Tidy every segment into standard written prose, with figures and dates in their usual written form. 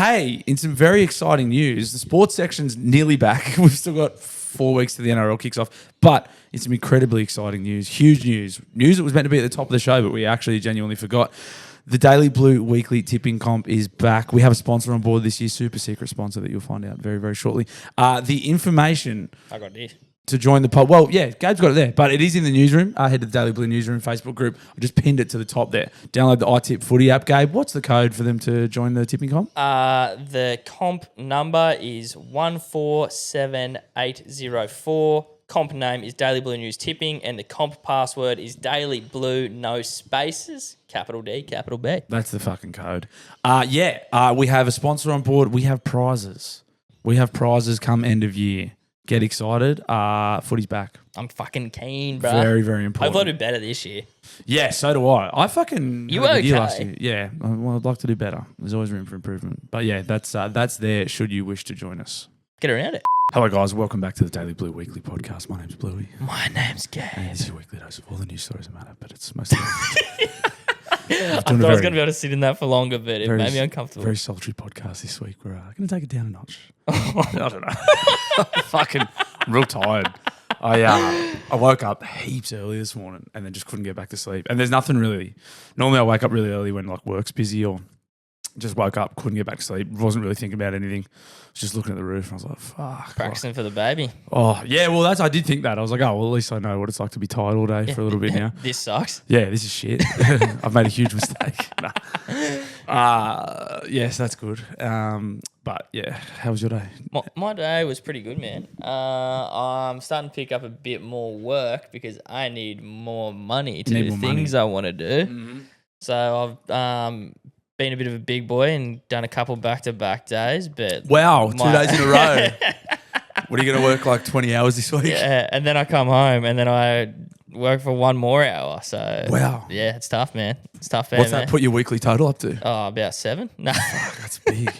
Hey, in some very exciting news, the sports section's nearly back. We've still got 4 weeks to the NRL kicks off, but it's some incredibly exciting news, huge news. News that was meant to be at the top of the show, but we actually genuinely forgot. The Daily Blue weekly tipping comp is back. We have a sponsor on board this year, super secret sponsor that you'll find out very, very shortly. The information I got this. to join the pod. Well, yeah, Gabe's got it there, but it is in the newsroom. Head to the Daily Blue newsroom Facebook group. I just pinned it to the top there. Download the iTip Footy app. Gabe, what's the code for them to join the tipping comp? The comp number is 147804. Comp name is Daily Blue News Tipping, and the comp password is Daily Blue, no spaces, capital D, capital B. That's the fucking code. We have a sponsor on board. We have prizes. We have prizes come end of year. Get excited. Footy's back. I'm fucking keen, bro. Very, very important. Hopefully I do better this year. Yeah, so do I. I fucking You had a good year okay? last year. Yeah, well, I'd like to do better. There's always room for improvement. But yeah, that's there should you wish to join us. Get around it. Hello guys, welcome back to the Daily Blue Weekly Podcast. My name's Bluey. My name's Gabe. And this is your weekly dose of all the news stories that matter, but it's mostly I thought I was going to be able to sit in that for longer, but it made me uncomfortable. Very sultry podcast this week. We're going to take it down a notch. I don't know. Fucking real tired. I woke up heaps early this morning and then just couldn't get back to sleep. And there's nothing really. Normally I wake up really early when like work's busy or just woke up, couldn't get back to sleep. Wasn't really thinking about anything. Was just looking at the roof and I was like, fuck. Practicing for the baby. Oh, yeah, well, I did think that. I was like, oh, well, at least I know what it's like to be tired all day for a little bit now. This sucks. Yeah, this is shit. I've made a huge mistake. Yes, that's good. But yeah, how was your day? My day was pretty good, man. I'm starting to pick up a bit more work because I need more money to do things I want to do. Mm-hmm. So I've been a bit of a big boy and done a couple back-to-back days. But wow, 2 days in a row. What are you going to work like 20 hours this week? Yeah, and then I come home and then I work for 1 more hour. So wow, yeah, it's tough, man. It's tough. What's that put your weekly total up to? Oh, about 7. No, that's big.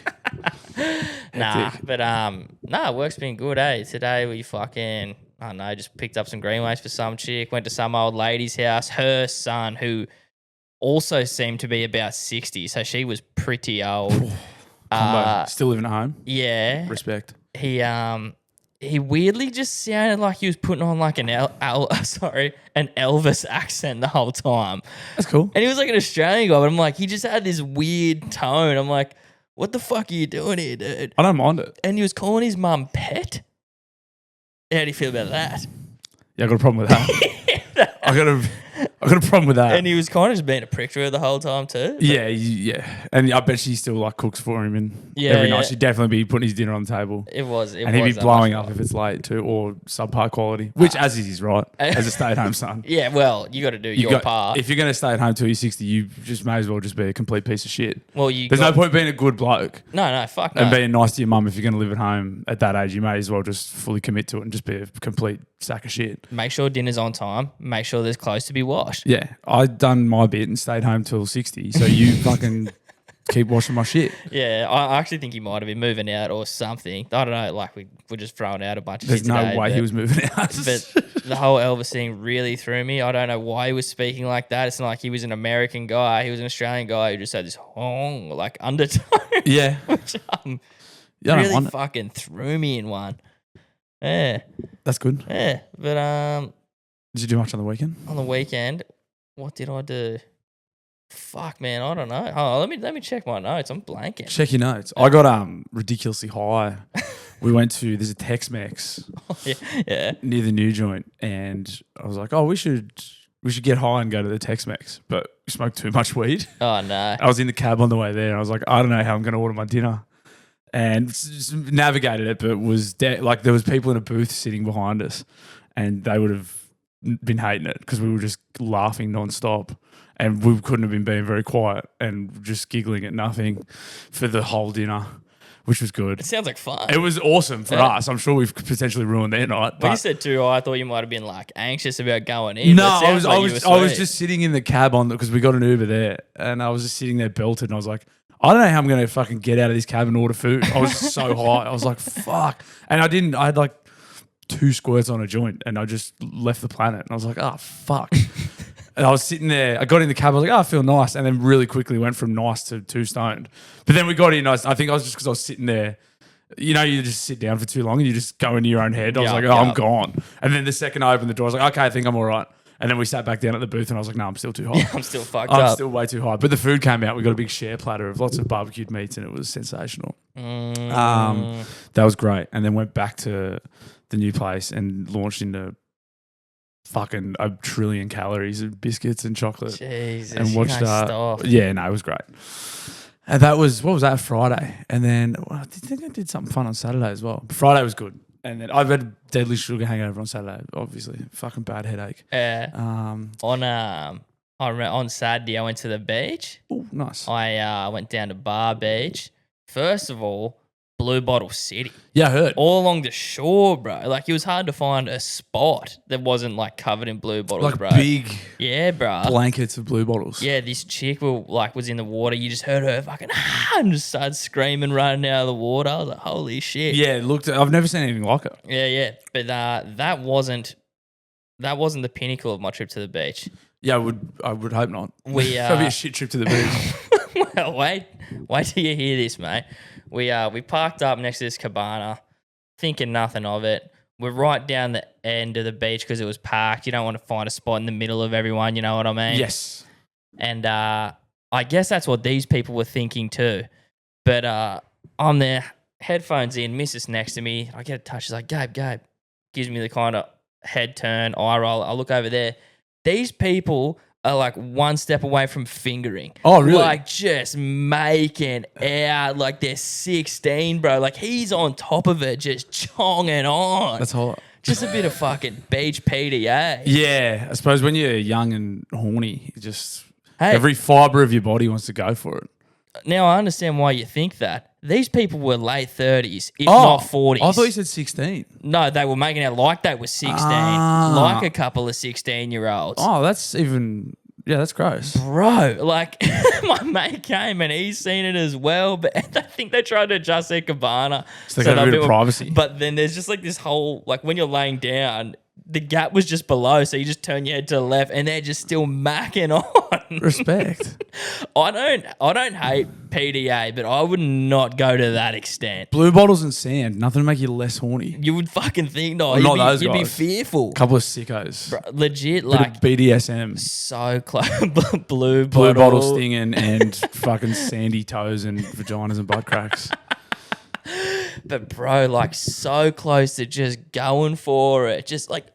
Work's been good, eh? Today we fucking, I don't know, just picked up some greenways for some chick, went to some old lady's house. Her son, who also seemed to be about 60, so she was pretty old. Still living at home? Yeah. Respect. He weirdly just sounded like he was putting on like an Elvis accent the whole time. That's cool. And he was like an Australian guy, but I'm like, he just had this weird tone. I'm like, what the fuck are you doing here, dude? I don't mind it. And he was calling his mum Pet. How do you feel about that? Yeah, I got a problem with that. I got a problem with that. And he was kind of just being a prick to her the whole time too. Yeah. And I bet she still like cooks for him and every night she'd definitely be putting his dinner on the table. It was. And he'd be blowing up if it's late too or subpar quality, which as is his right as a stay-at-home son. Yeah, well, you got to do your part. If you're going to stay at home till you're 60, you just may as well just be a complete piece of shit. Well, there's no point being a good bloke. No, fuck no. And being nice to your mum if you're going to live at home at that age, you may as well just fully commit to it and just be a complete sack of shit. Make sure dinner's on time. Make sure there's clothes to be washed. Yeah, I'd done my bit and stayed home till 60, so you fucking keep washing my shit. Yeah, I actually think he might have been moving out or something. I don't know, like we're just throwing out a bunch of There's shit no today, way he was moving out. But the whole Elvis thing really threw me. I don't know why he was speaking like that. It's not like he was an American guy. He was an Australian guy who just had this like undertone. Yeah. Which really fucking threw me in one. Yeah. That's good. Yeah. But did you do much on the weekend? On the weekend, what did I do? Fuck, man, I don't know. Hold on, let me check my notes. I'm blanking. Check your notes. I got ridiculously high. We went to there's a Tex-Mex near the new joint, and I was like, oh, we should get high and go to the Tex-Mex, but we smoked too much weed. Oh no! I was in the cab on the way there, and I was like, I don't know how I'm going to order my dinner, and navigated it, but was like there was people in a booth sitting behind us, and they would have been hating it because we were just laughing nonstop. And we couldn't have been being very quiet and just giggling at nothing for the whole dinner, which was good. It sounds like fun. It was awesome for us. I'm sure we've potentially ruined their night. When you said too, I thought you might have been like anxious about going in. No, I was just sitting in the cab because we got an Uber there, and I was just sitting there belted, and I was like, I don't know how I'm going to fucking get out of this cab and order food. I was so high. I was like, fuck. And I didn't. I had like 2 squirts on a joint, and I just left the planet. And I was like, oh, fuck. And I was sitting there. I got in the cab. I was like, oh, I feel nice. And then really quickly went from nice to too stoned. But then we got in. I think I was just because I was sitting there. You know, you just sit down for too long and you just go into your own head. I was like, oh, I'm gone. And then the second I opened the door, I was like, okay, I think I'm all right. And then we sat back down at the booth and I was like, no, I'm still too hot. Yeah, I'm still fucked up. I'm still way too hot. But the food came out. We got a big share platter of lots of barbecued meats and it was sensational. That was great. And then went back to the new place and launched into fucking a trillion calories of biscuits and chocolate. Jesus, and watched stop. Yeah, no, it was great. And that was, what was that, Friday? And then I think I did something fun on Saturday as well. Friday was good. And then I've had a deadly sugar hangover on Saturday, obviously. Fucking bad headache. On Saturday, I went to the beach. Oh, nice. I went down to Bar Beach. First of all, Blue Bottle City. Yeah, I heard. All along the shore, bro. Like, it was hard to find a spot that wasn't, like, covered in blue bottles, like bro. big bro. blankets of blue bottles. Yeah, this chick was in the water. You just heard her fucking and just started screaming, running out of the water. I was like, holy shit. Yeah, I've never seen anything like it. Yeah. But that wasn't the pinnacle of my trip to the beach. Yeah, I would hope not. That'd be a shit trip to the beach. Well, wait till you hear this, mate. We parked up next to this cabana, thinking nothing of it. We're right down the end of the beach because it was packed. You don't want to find a spot in the middle of everyone, you know what I mean? Yes. And I guess that's what these people were thinking too. But I'm there, headphones in, missus next to me. I get a touch. She's like, Gabe. Gives me the kind of head turn, eye roll. I look over there. These people are like one step away from fingering. Oh, really? Like just making out like they're 16, bro. Like he's on top of it, just chonging on. That's hot. Just a bit of fucking beach PDA. Yeah, I suppose when you're young and horny, every fibre of your body wants to go for it. Now I understand why you think that. These people were late 30s, if not 40s. I thought you said 16. No, they were making out like they were 16, like a couple of 16-year-olds. Oh, that's even... Yeah, that's gross. Bro, like my mate came and he's seen it as well, but I think they tried to adjust their cabana. So they got a bit of privacy. But then there's just like this whole, like when you're laying down, the gap was just below, so you just turn your head to the left and they're just still macking on. Respect. I don't hate PDA, but I would not go to that extent. Blue bottles and sand, nothing to make you less horny. You would fucking think, you'd be fearful. Couple of sickos. Bro, legit, Bit like of BDSM. so close. Blue bottle stinging and fucking sandy toes and vaginas and butt cracks. But bro, like so close to just going for it, just like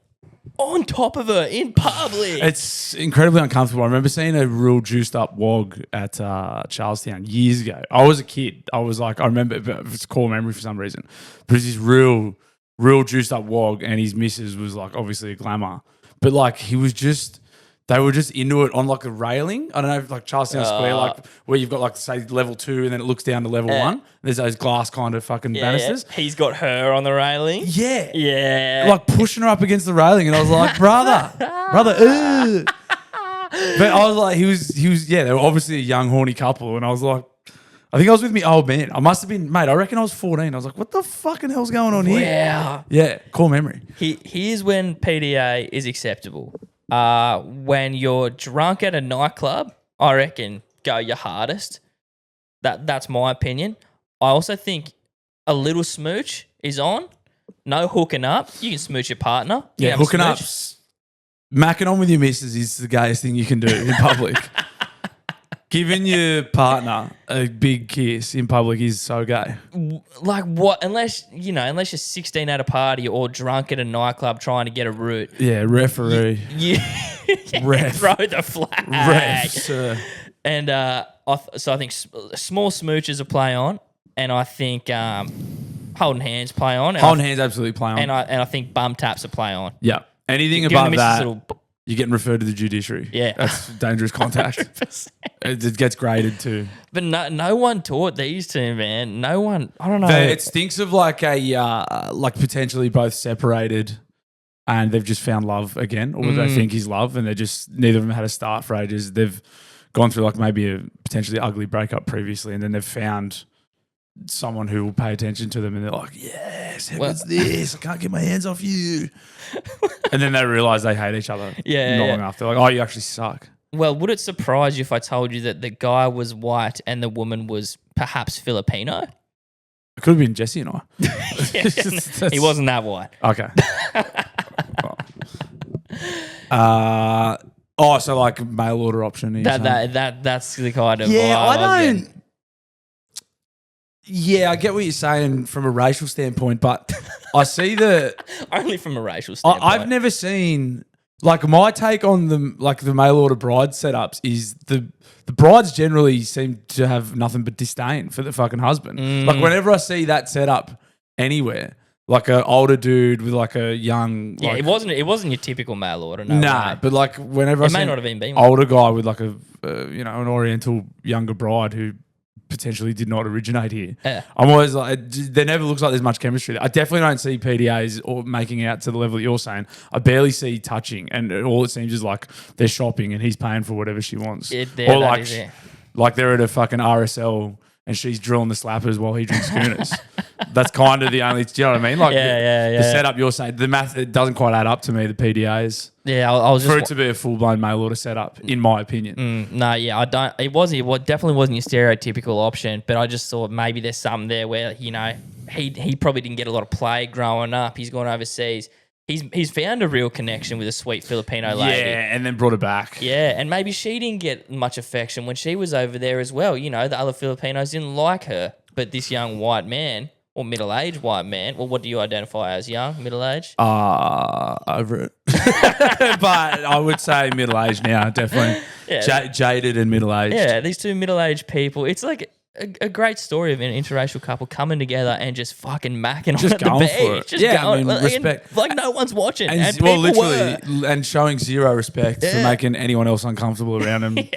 on top of her in public. It's incredibly uncomfortable. I remember seeing a real juiced up wog at Charlestown years ago. I was a kid. I remember, it's a core memory for some reason. But it was this real juiced up wog, and his missus was like obviously a glamour. But like they were just into it on like a railing. I don't know, like Charlestown Square, like where you've got like say level 2 and then it looks down to level 1. There's those glass kind of fucking banisters. Yeah. He's got her on the railing. Yeah. Yeah. Like pushing her up against the railing. And I was like, brother, ugh. But I was like, he was, yeah, they were obviously a young, horny couple. And I was like, I think I was with me old man. I must have been, mate, I reckon I was 14. I was like, what the fucking hell's going on here? Wow. Yeah, core memory. Here's when PDA is acceptable. When you're drunk at a nightclub, I reckon go your hardest. That's my opinion. I also think a little smooch is on. No hooking up. You can smooch your partner. Yeah, hooking up. Macking on with your missus is the gayest thing you can do in public. Giving your partner a big kiss in public is so gay. Like what? Unless you're 16 at a party or drunk at a nightclub trying to get a root. Yeah, referee. Ref. Throw the flag. Ref, sir. And so I think small smooches are play on, and I think holding hands play on. Holding hands absolutely play on. And I think bum taps are play on. Yeah. Anything above that, you're getting referred to the judiciary. Yeah. That's dangerous contact. 100%. It gets graded too. But no one taught these two, man. No one, I don't know. It stinks of like like potentially both separated and they've just found love again, or they think is love, and they're just, neither of them had a start for ages. They've gone through like maybe a potentially ugly breakup previously, and then they've found someone who will pay attention to them, and they're like, yes, what's this? I can't get my hands off you. And then they realise they hate each other. Not long after. Like, oh, you actually suck. Well, would it surprise you if I told you that the guy was white and the woman was perhaps Filipino? It could have been Jesse and I. He wasn't that white. Okay. So like mail order option. That's the kind of yeah. vibe I don't. Yeah, I get what you're saying from a racial standpoint, but I see only from a racial standpoint. I've never seen like my take on the mail order bride setups is the brides generally seem to have nothing but disdain for the fucking husband. Like whenever I see that setup anywhere, like an older dude with like a young it wasn't your typical mail order. But like whenever I see not have even been older guy with like an Oriental younger bride who potentially did not originate here. Yeah. I'm always like, there never looks like there's much chemistry there. I definitely don't see PDAs or making out to the level that you're saying. I barely see touching, and all it seems is like they're shopping and he's paying for whatever she wants. Like they're at a fucking RSL and she's drilling the slappers while he drinks schooners. That's kind of the only, do you know what I mean? Like the setup you're saying, the math, it doesn't quite add up to me, the PDAs. Yeah, I was just... For it to be a full-blown mail order setup, in my opinion. I don't... It definitely wasn't your stereotypical option, but I just thought maybe there's something there where, he probably didn't get a lot of play growing up. He's gone overseas. He's found a real connection with a sweet Filipino lady. Yeah, and then brought it back. Yeah, and maybe she didn't get much affection when she was over there as well. The other Filipinos didn't like her, but this young white man... Or middle-aged white man. Well, what do you identify as? Young, middle-aged? Over it. But I would say middle-aged now, definitely. Yeah. Jaded and middle-aged. Yeah, these two middle-aged people. It's like a great story of an interracial couple coming together and just fucking macking on at the beach. For it. Just going, respect. Like no one's watching. And and showing zero respect for making anyone else uncomfortable around them.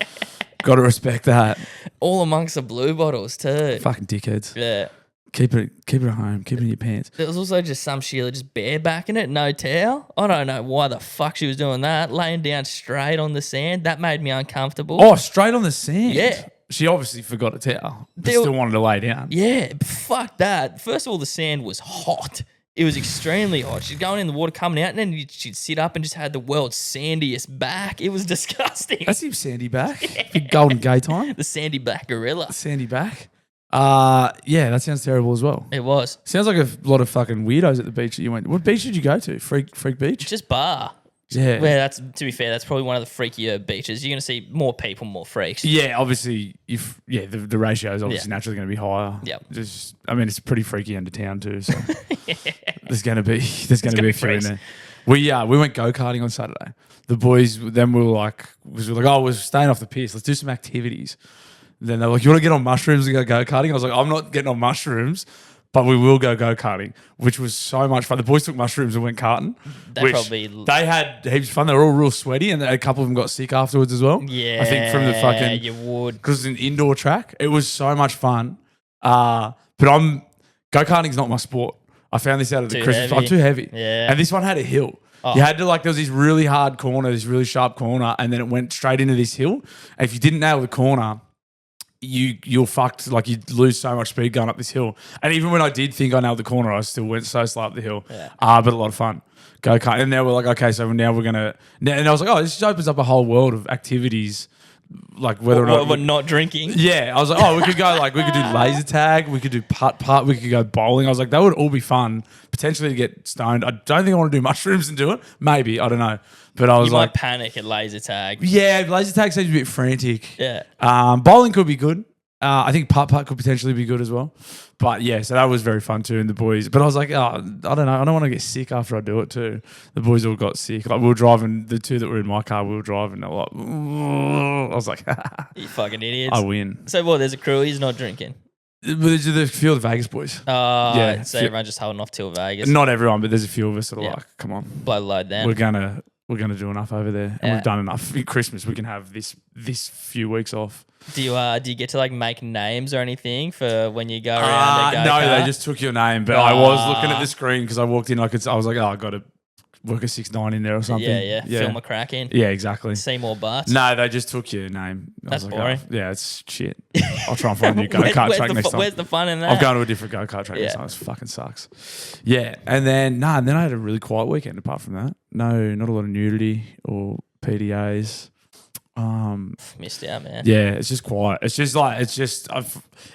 Got to respect that. All amongst the blue bottles too. Fucking dickheads. Yeah. Keep it at home. Keep it in your pants. There was also just some Sheila just barebacking it, no towel. I don't know why the fuck she was doing that. Laying down straight on the sand. That made me uncomfortable. Oh, straight on the sand? Yeah. She obviously forgot a towel. But still wanted to lay down. Yeah, fuck that. First of all, the sand was hot. It was extremely hot. She's going in the water, coming out, and then she'd sit up and just had the world's sandiest back. It was disgusting. That's him sandy back. Yeah. Big golden gay time. The sandy back gorilla. The sandy back. Yeah, that sounds terrible as well. It was. Sounds like a lot of fucking weirdos at the beach that you went. What beach did you go to? Freak beach? Just bar. Yeah. Well, to be fair, that's probably one of the freakier beaches. You're going to see more people, more freaks. Yeah, obviously, the ratio is obviously naturally going to be higher. Yeah. It's pretty freaky under town too. So there's going to be a few in there. We went go-karting on Saturday. The boys, then we were like, oh, we're staying off the piss. Let's do some activities. Then they're like, you want to get on mushrooms and go go-karting? I was like, I'm not getting on mushrooms, but we will go go-karting, which was so much fun. The boys took mushrooms and went karting. They had heaps of fun. They were all real sweaty, and a couple of them got sick afterwards as well. Yeah, I think from the fucking... you would. Because it's an indoor track. It was so much fun. But go-karting's not my sport. I found this out of the Christmas. I'm too heavy. Yeah. And this one had a hill. Oh. You had to there was this really hard corner, this really sharp corner, and then it went straight into this hill. And if you didn't nail the corner... You're fucked. Like you'd lose so much speed going up this hill. And even when I did think I nailed the corner, I still went so slow up the hill. Yeah. But a lot of fun. Go kart. And now we're like, okay, so now we're gonna. And I was like, oh, this just opens up a whole world of activities. Like whether or not we're not drinking. Yeah, I was like, oh, we could go we could do laser tag, we could do putt, we could go bowling. I was like, that would all be fun. Potentially to get stoned. I don't think I want to do mushrooms and do it. Maybe, I don't know. But I was you might panic at laser tag. Yeah, laser tag seems a bit frantic. Yeah. Bowling could be good. I think putt could potentially be good as well. But yeah, so that was very fun too. And the boys, but I was like, oh, I don't know. I don't want to get sick after I do it too. The boys all got sick. Like we were driving, the two that were in my car, we were driving. And like, I was like, you fucking idiots. I win. So what? There's a crew. He's not drinking. There's a few of the Vegas boys. Yeah. So everyone's just holding off till Vegas. Not everyone, but there's a few of us that are like, come on, blow the load down. We're gonna do enough over there, and we've done enough. In Christmas, we can have this few weeks off. Do you get to like make names or anything for when you go around? No, they just took your name. But I was looking at the screen because I walked in I was like, oh, I got to work a 6'9" in there or something. Yeah. Film a crack in. Yeah, exactly. See more butts. No, they just took your name. That's boring. Yeah, it's shit. I'll try and find a new go-kart track next time. Where's the fun in that? I'm going to a different go-kart track next time. It fucking sucks. Yeah, and then I had a really quiet weekend apart from that. No, not a lot of nudity or PDAs. Missed out, man. Yeah, it's just quiet. It's just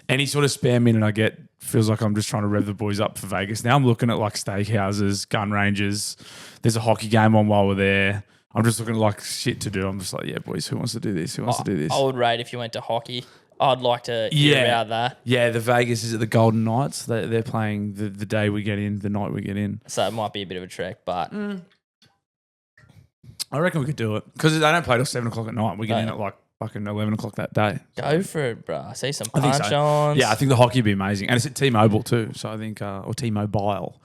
any sort of spare minute I get feels like I'm just trying to rev the boys up for Vegas. Now I'm looking at like steakhouses, gun ranges. There's a hockey game on while we're there. I'm just looking at like shit to do. I'm just like, yeah, boys, who wants to do this? Who wants to do this? I would rate if you went to hockey. I'd like to hear about that. Yeah, the Vegas is at the Golden Knights. They're playing the day we get in, the night we get in. So it might be a bit of a trek, but I reckon we could do it because they don't play till 7 o'clock at night. We get in at like fucking 11 o'clock that day. Go for it, bro. I see some I think so. punch-ons. Yeah, I think the hockey would be amazing. And it's at T-Mobile too. So I think, or T-Mobile.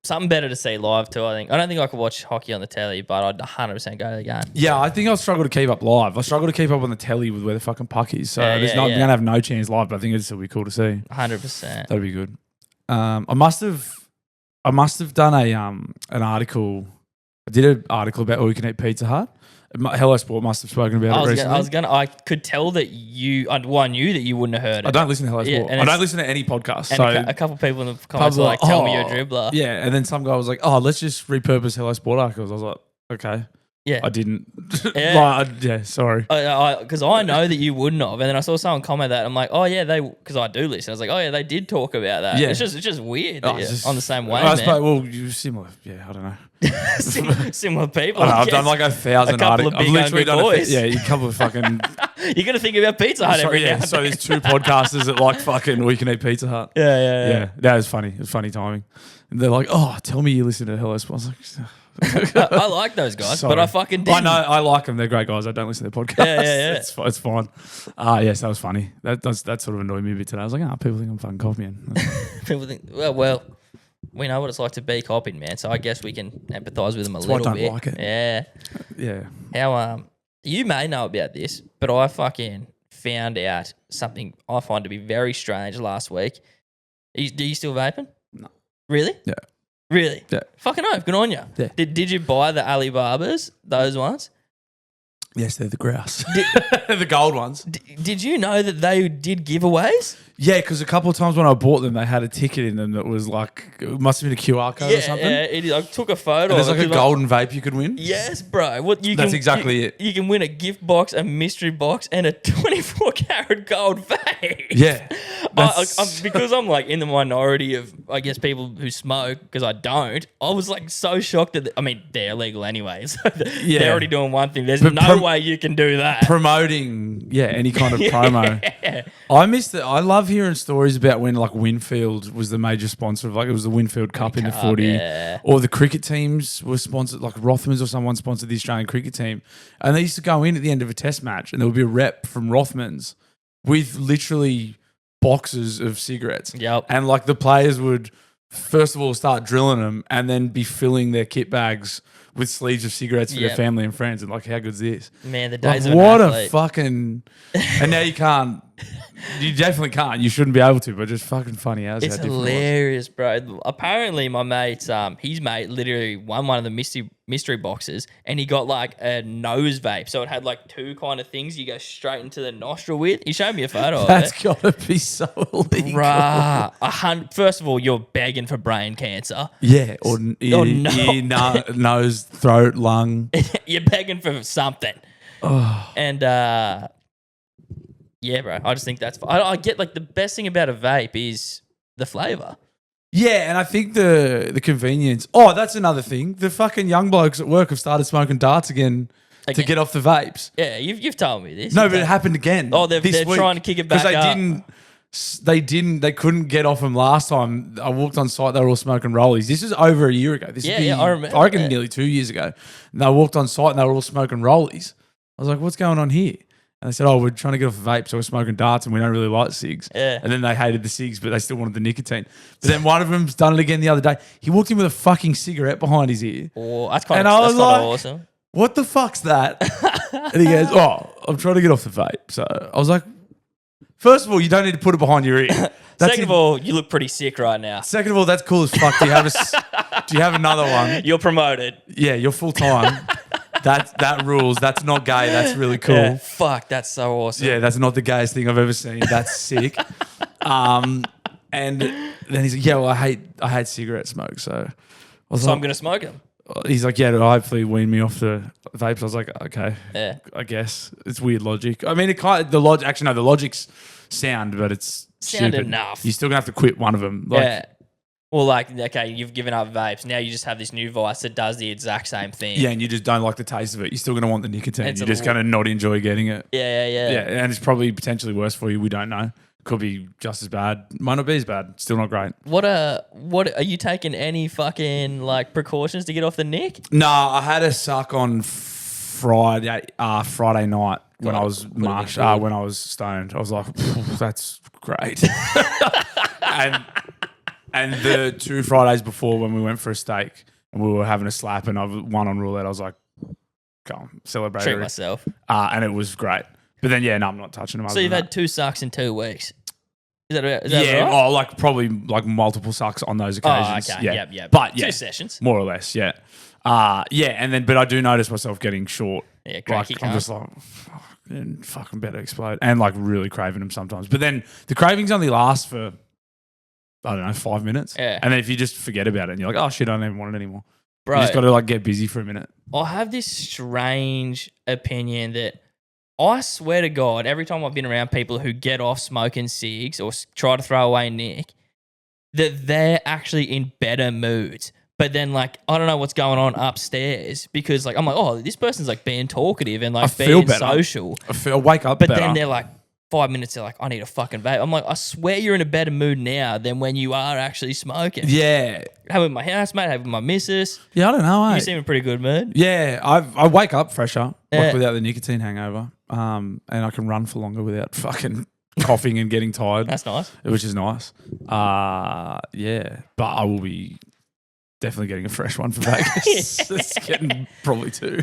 Something better to see live too, I think. I don't think I could watch hockey on the telly, but I'd 100% go to the game. Yeah, I think I'll struggle to keep up live. I struggle to keep up on the telly with where the fucking puck is. So we're going to have no chance live, but I think it'd still be cool to see. 100%. That'd be good. I must have done an article. I did an article about all you can eat Pizza Hut. Hello Sport must have spoken about it recently. I could tell that I knew that you wouldn't have heard it. I don't listen to Hello Sport. I don't listen to any podcast. And so a couple of people in the comments were like, tell me you're a dribbler. Yeah, and then some guy was like, oh, let's just repurpose Hello Sport articles. I was like, okay. Yeah. I didn't. Yeah. Sorry. Because I know that you wouldn't have. And then I saw someone comment that. I'm like, oh, yeah, because I do listen. I was like, oh, yeah, they did talk about that. Yeah. It's just weird that you're on the same way, well, you're similar. Yeah, I don't know. Similar people. I've done like 1,000 articles. I've literally done boys. A couple of fucking... You're going to think about Pizza Hut every day. So there's 2 podcasters that like fucking we can eat Pizza Hut. Yeah. That was funny. It was funny timing. And they're like, oh, tell me you listen to Hello Sport. I was like... I like those guys, but I fucking didn't. I know, I like them. They're great guys. I don't listen to their podcasts. Yeah. It's fine. Yes, that was funny. That sort of annoyed me a bit today. I was like, people think I'm fucking copying. People think, well, we know what it's like to be copied, man. So I guess we can empathise with them a little bit. I don't like it. Yeah. How you may know about this, but I fucking found out something I find to be very strange last week. Do you still vaping? No. Really? Yeah. Really? Yeah. Fucking oath. Good on you. Yeah. Did you buy the Alibabas, those ones? Yes, they're the grouse. The gold ones. Did you know that they did giveaways? Yeah, because a couple of times when I bought them, they had a ticket in them that was like, it must have been a QR code or something. Yeah, it is. I took a photo. And there's like a golden vape you could win. Yes, bro. That's exactly it. You can win a gift box, a mystery box, and a 24 karat gold vape. Yeah. Because I'm like in the minority of, I guess, people who smoke, because I don't, I was like so shocked that, they're illegal anyway. So they're already doing one thing. There's no way you can do that. Promoting, any kind of promo. I missed it. I love hearing stories about when like Winfield was the major sponsor of it was the Winfield Cup in the footy, or the cricket teams were sponsored, like Rothmans or someone sponsored the Australian cricket team, and they used to go in at the end of a test match and there would be a rep from Rothmans with literally boxes of cigarettes. Yep. And like the players would first of all start drilling them and then be filling their kit bags with sleeves of cigarettes for their family and friends. And like, how good's this? Man, the days of what a fucking... And now you can't... You definitely can't. You shouldn't be able to, but just fucking funny as it's hilarious, bro. Apparently, my mate's his mate literally won one of the mystery boxes, and he got like a nose vape. So it had like 2 kind of things you go straight into the nostril with. He showed me a photo of it. That's gotta be so illegal. Bruh, first of all, you're begging for brain cancer. Yeah, or ear, nose, throat, lung. You're begging for something. Oh. And yeah, bro. I just think that's... I get like the best thing about a vape is the flavour. Yeah, and I think the convenience. Oh, that's another thing. The fucking young blokes at work have started smoking darts again. To get off the vapes. Yeah, you've told me this. No, but it happened again. Oh, they're trying to kick it back up. They couldn't get off them last time. I walked on site, they were all smoking rollies. This is over a year ago. I remember. I reckon nearly 2 years ago. And I walked on site and they were all smoking rollies. I was like, what's going on here? And they said, we're trying to get off the vape, so we're smoking darts and we don't really like cigs. Yeah. And then they hated the cigs, but they still wanted the nicotine. But then one of them's done it again the other day. He walked in with a fucking cigarette behind his ear. Oh, that's kind of awesome. What the fuck's that? And he goes, I'm trying to get off the vape. So I was like, first of all, you don't need to put it behind your ear. Second of all, you look pretty sick right now. Second of all, that's cool as fuck. Do you have another one? You're promoted. Yeah, you're full time. That rules. That's not gay. That's really cool. Yeah, fuck, that's so awesome. Yeah, that's not the gayest thing I've ever seen. That's sick. And then he's like, yeah, well, I hate cigarette smoke, so I'm gonna smoke them. he's like, yeah, it'll hopefully wean me off the vapes. I was like, okay, Yeah. I guess it's weird logic. I mean, the logic's sound, but it's Sound stupid. enough. You're still gonna have to quit one of them. Like, Yeah. Well, like, okay, you've given up vapes. Now you just have this new vice that does the exact same thing. yeah, and you just don't like the taste of it. You're still gonna want the nicotine. It's You're just gonna not enjoy getting it. Yeah. Yeah, and it's probably potentially worse for you. We don't know. Could be just as bad. Might not be as bad. Still not great. What are you taking any fucking like precautions to get off the nick? No, I had a suck on Friday night when I was when I was stoned. I was like, that's great. and the 2 Fridays before when we went for a steak and we were having a slap and I won on roulette, I was like, come on, celebrate. Treat myself. And it was great. But then, yeah, no, I'm not touching them. So you've had 2 sucks in 2 weeks. Is that yeah, right? oh, like probably like multiple sucks on those occasions. Oh, okay. Yeah. Yep. But yeah, 2 sessions. more or less, yeah. And then, but I do notice myself getting short. Yeah, like, I'm just like, fucking better explode. And like really craving them sometimes. But then the cravings only last for, I don't know, 5 minutes. Yeah. And then if you just forget about it and you're like, oh shit, I don't even want it anymore. Bro, You just got to like get busy for a minute. I have this strange opinion that I swear to God, every time I've been around people who get off smoking cigs or try to throw away nick, that they're actually in better moods. But then, like, I don't know what's going on upstairs because, like, I'm like, oh, this person's like being talkative and like being social. I wake up But better. then they're like, 5 minutes, they're like, I need a fucking vape. I'm like, I swear you're in a better mood now than when you are actually smoking. Yeah. Have it with my housemate, have it with my missus. Yeah, I don't know. You seem in a pretty good mood. Yeah, I wake up fresher, Yeah. like without the nicotine hangover, and I can run for longer without fucking coughing and getting tired. That's nice. Which is nice. Yeah, but I will be definitely getting a fresh one for Vegas. It's getting probably 2.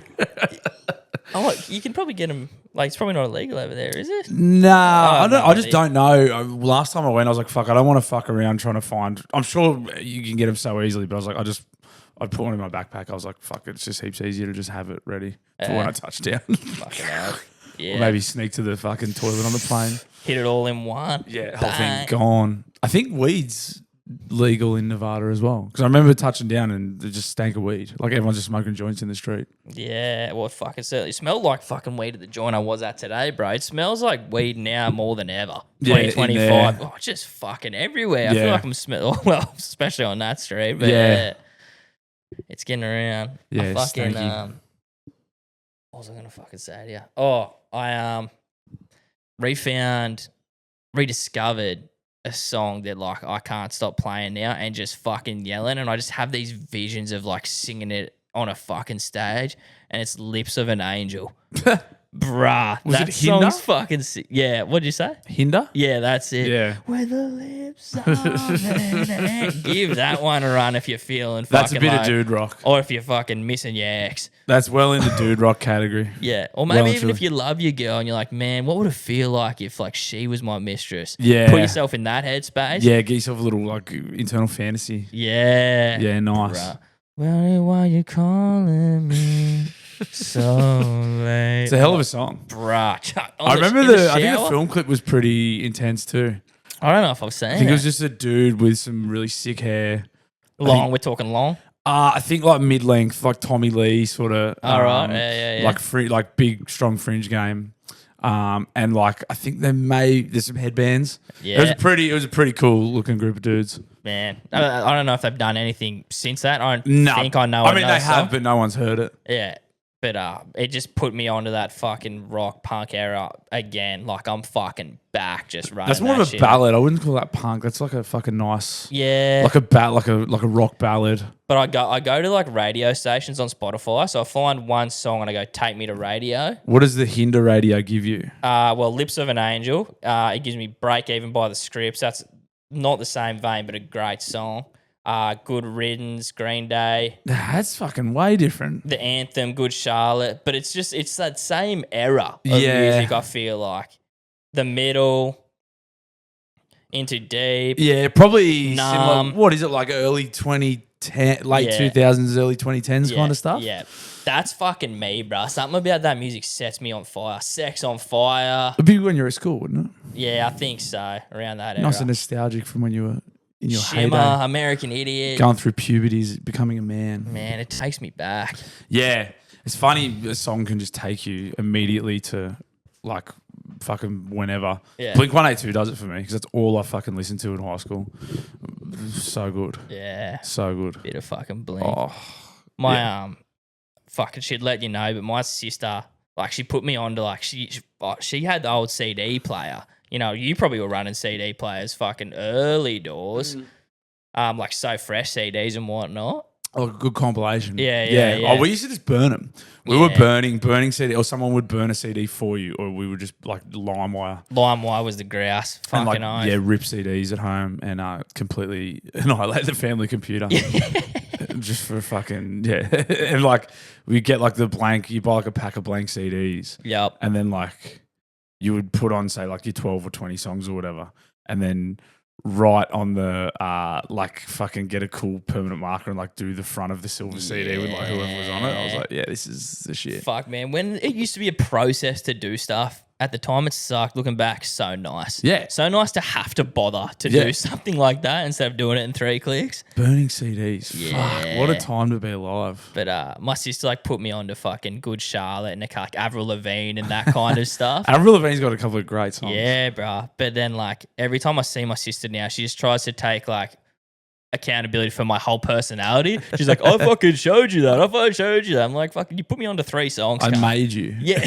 Oh, what, you can probably get them. Like, it's probably not illegal over there, is it? Nah, no I just idea. don't know. Last time I went, I was like, fuck, I don't want to fuck around trying to find. I'm sure you can get them so easily, but I was like, I'd put one in my backpack. I was like, fuck, it's just heaps easier to just have it ready for when I touch down. Fucking hell. Yeah. Or maybe sneak to the fucking toilet on the plane. Hit it all in one. Yeah, whole Bang. thing gone. I think weed's legal in Nevada as well. Because I remember touching down and it just stank of weed. Like everyone's just smoking joints in the street. Yeah, well, fucking certainly smelled like fucking weed at the joint I was at today, bro. It smells like weed now more than ever. Yeah, in 2025. there. Oh, it's just fucking everywhere. I Yeah. feel like I'm well, especially on that street. But Yeah. it's getting around. Yeah, I it's fucking stanky. what was I gonna fucking say to you? Oh, I rediscovered a song that like I can't stop playing now and just fucking yelling, and I just have these visions of like singing it on a fucking stage, and it's Lips of an Angel. Bruh, Was that it Hinder? song's fucking sick. Yeah, what'd you say? Hinder? Yeah, that's it. Yeah. With the lips of an angel. Give that one a run if you're feeling That's a fucking bit low. of dude rock. Or if you're fucking missing your ex. That's well in the dude rock category. Yeah. Or maybe Well, even if truly. you love your girl and you're like, man, what would it feel like if like she was my mistress? Yeah. Put yourself in that headspace. Yeah, get yourself a little like internal fantasy. Yeah. Yeah, nice. Bruh. Well, why you calling me so late? It's a hell of a song. Bruh. I remember I think the shower? film clip was pretty intense too. I don't know if I've seen I think it. it was just a dude with some really sick hair. Long. We're talking long. I think like mid-length, like Tommy Lee sort of. All right. Yeah. Like big, strong fringe game. And like I think there's some headbands. Yeah. It was a pretty cool looking group of dudes. Man, I don't know if they've done anything since that. I don't No, think I know. I mean another they have, song. but no one's heard it. Yeah, but it just put me onto that fucking rock punk era again. Like I'm fucking back, just running. That's more that of a shit. ballad. I wouldn't call that punk. That's like a fucking nice, Yeah, like a rock ballad. but I go to like radio stations on Spotify, so I find one song and I go, take me to radio. What does the Hinder radio give you? Well, Lips of an Angel. It gives me Break Even by the Scripts. That's not the same vein, but a great song. Good Riddance, Green Day. That's fucking way different. The Anthem, Good Charlotte, but it's that same era of Yeah. music. I feel like The Middle, Into Deep. Yeah, probably Numb. similar. What is it like early 2010s late 2000s, early 2010s kind of stuff. Yeah. That's fucking me, bro. Something about that music sets me on fire. Sex on Fire. It'd be when you were at school, wouldn't it? Yeah, I think so. Around that era. Nice and nostalgic from when you were in your Shimmer, heyday. American Idiot. Going through puberty, becoming a man. Man, it takes me back. Yeah. It's funny, a song can just take you immediately to like fucking whenever. Yeah. Blink-182 does it for me because that's all I fucking listened to in high school. So good. Yeah. So good. Bit of fucking Blink. Oh, My fucking she'd let you know, but my sister, like, she put me on to like she had the old CD player. You know, you probably were running CD players fucking early doors. Like So Fresh CDs and whatnot. Oh, good compilation. Yeah. Oh, we used to just burn them. We were burning CD, or someone would burn a CD for you, or we would just like LimeWire. LimeWire was the grouse. Fucking rip CDs at home and completely annihilate the family computer. Just for fucking, and like we get like the blank, you buy like a pack of blank CDs. Yep. And then like you would put on, say, like your 12 or 20 songs or whatever, and then write on the like fucking get a cool permanent marker and like do the front of the silver CD with like whoever was on it. I was like, yeah, this is the shit. Fuck, man. When it used to be a process to do stuff, at the time it sucked. Looking back, so nice. Yeah. So nice to have to bother to do something like that instead of doing it in 3 clicks. Burning CDs. Yeah. Fuck, what a time to be alive. But my sister like put me on to fucking Good Charlotte and like Avril Lavigne and that kind of stuff. Avril Lavigne's got a couple of great songs. Yeah, bro. But then like every time I see my sister now, she just tries to take like accountability for my whole personality. She's like, I fucking showed you that. I fucking showed you that. I'm like, fucking, you put me on to 3 songs. I made you. Yeah.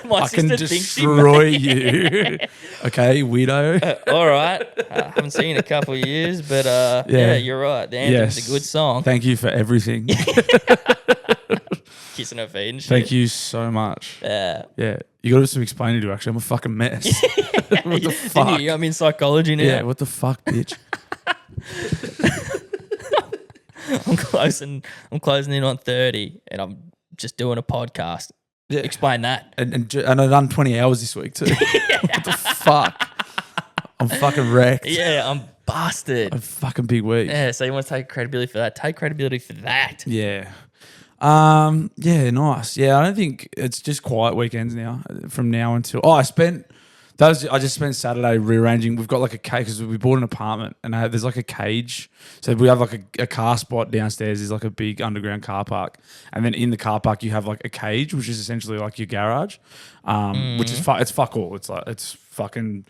My I can sister thinks she destroy made you. Okay, weirdo. all right. I haven't seen it in a couple of years, but yeah, you're right. The Anthem's a good song. Thank you for everything. Kissing her feet and shit. Thank you so much. Yeah. Yeah. You got some explaining to do, actually. I'm a fucking mess. What the fuck? Didn't you? I'm in psychology now. Yeah, what the fuck, bitch? I'm closing in on 30 and I'm just doing a podcast. Yeah. Explain that. And I've done 20 hours this week too. What the fuck? I'm fucking wrecked. Yeah, I'm busted. A fucking big week. Yeah, so you want to take credibility for that? Take credibility for that. Yeah. Yeah, nice. Yeah, I don't think it's just quiet weekends now. From now until I just spent Saturday rearranging. We've got like a cage because we bought an apartment and there's like a cage. So we have like a car spot downstairs. There's like a big underground car park, and then in the car park you have like a cage, which is essentially like your garage, which is it's fuck all. It's fucking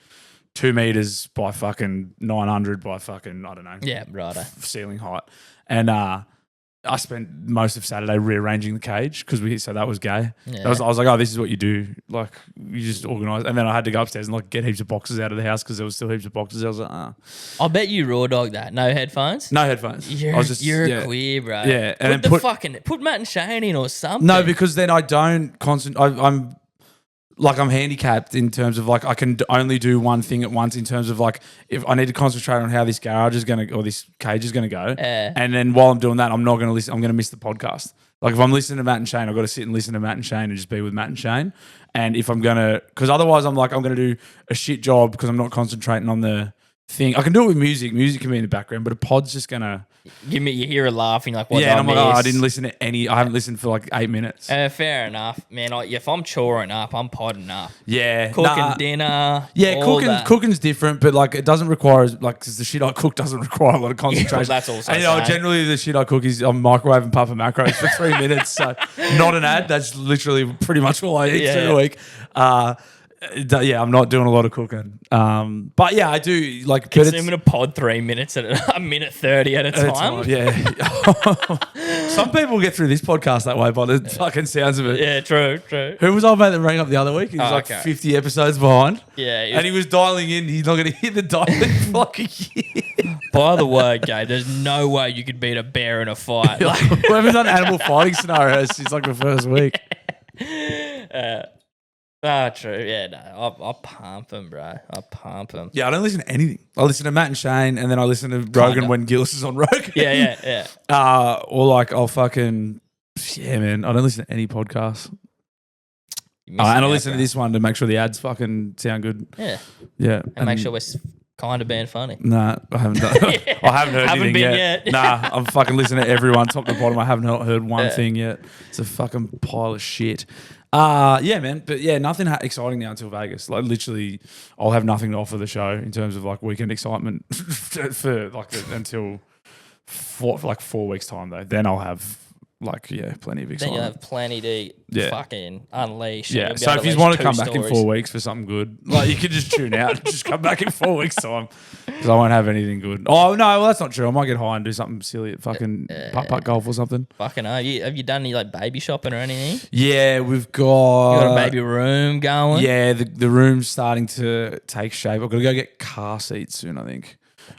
2 meters by fucking 900 by fucking I don't know. Yeah, right. Ceiling height, and I spent most of Saturday rearranging the cage because so that was gay. Yeah. I was like, oh, this is what you do. Like, you just organise. And then I had to go upstairs and like get heaps of boxes out of the house because there was still heaps of boxes. I was like, I'll bet you raw dog that. No headphones? No headphones. You're a queer, bro. Yeah. And put Matt and Shane in or something. No, because then I don't concentrate. I'm handicapped in terms of like I can only do one thing at once in terms of like if I need to concentrate on how this garage is going to or this cage is going to go. And then while I'm doing that, I'm not going to listen. I'm going to miss the podcast. Like if I'm listening to Matt and Shane, I've got to sit and listen to Matt and Shane and just be with Matt and Shane. And if I'm going to, because otherwise I'm going to do a shit job because I'm not concentrating on the thing. I can do it with music. Music can be in the background, but a pod's just going to... You hear a laughing like, what? Yeah, and I'm like, I didn't listen to any... I haven't listened for like 8 minutes. Fair enough. Man, if I'm choring up, I'm podding up. Yeah. Cooking dinner. Yeah, cooking's different, but like it doesn't require... Like, because the shit I cook doesn't require a lot of concentration. Yeah, that's also and, generally the shit I cook is I'm microwaving Papa Macros for 3 minutes. So not an ad. That's literally pretty much all I eat through the week. Yeah, I'm not doing a lot of cooking. But yeah, I do like. Consuming a pod 3 minutes at a minute 30 at a time. Yeah. Some people get through this podcast that way, by the fucking sounds of it. Yeah, true. Who was our mate that rang up the other week? He was 50 episodes behind. Yeah. And he was dialing in. He's not going to hit the dialing for like a year. By the way, Gay, there's no way you could beat a bear in a fight. We haven't done animal fighting scenarios since like the first week. True. Yeah, no, I'll pump him, bro. I'll pump him. Yeah, I don't listen to anything. I listen to Matt and Shane, and then I listen to Rogan when Gillis is on Rogan. Yeah. Or like I'll fucking... Yeah, man. I don't listen to any podcasts. And I listen to this one to make sure the ads fucking sound good. Yeah. Yeah. And make sure kind of being funny. Nah, I haven't done I haven't heard anything yet. Nah, I'm fucking listening to everyone top to bottom. I haven't heard one thing yet. It's a fucking pile of shit. Yeah, man. But yeah, nothing exciting now until Vegas. Like literally, I'll have nothing to offer the show in terms of like weekend excitement for like until 4 weeks time though. Then I'll have plenty of excitement. Then you'll have plenty to fucking unleash. Yeah. So if you want to come back in 4 weeks for something good, like you could just tune out and just come back in 4 weeks time because I won't have anything good. Oh no, well that's not true. I might get high and do something silly at fucking putt golf or something. Fucking have you done any like baby shopping or anything? Yeah, we've You got got a baby room going? Yeah, the room's starting to take shape. I've got to go get car seats soon, I think.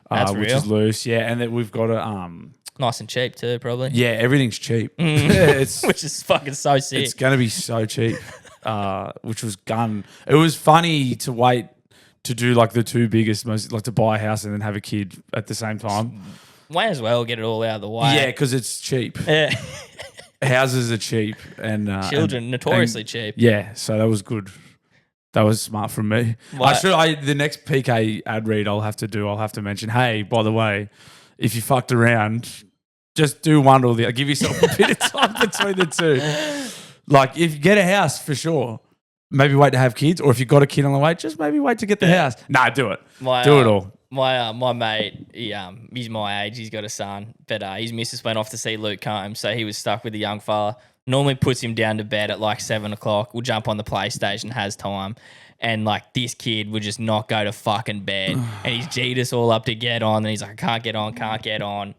That's which real? is loose. Yeah, and then we've got a Nice and cheap too, probably. yeah, everything's cheap. It's Which is fucking so sick. It's going to be so cheap, which was gun. It was funny to wait to do like the two biggest, most like to buy a house and then have a kid at the same time. May as well get it all out of the way. Yeah, because it's cheap. Yeah. Houses are cheap and Children notoriously cheap. Yeah, so that was good. That was smart from me. The next PK ad read I'll have to mention, hey, by the way, if you fucked around, just do one or the other. Give yourself a bit of time between the two. Like, if you get a house, for sure, maybe wait to have kids. Or if you've got a kid on the way, just maybe wait to get the house. Nah, do it. Do it all. My mate, he's my age. He's got a son. But his missus went off to see Luke Combs, so he was stuck with the young fella. Normally puts him down to bed at like 7 o'clock. We'll jump on the PlayStation, has time. And like this kid would just not go to fucking bed. And he's G'd us all up to get on. And he's like, I can't get on.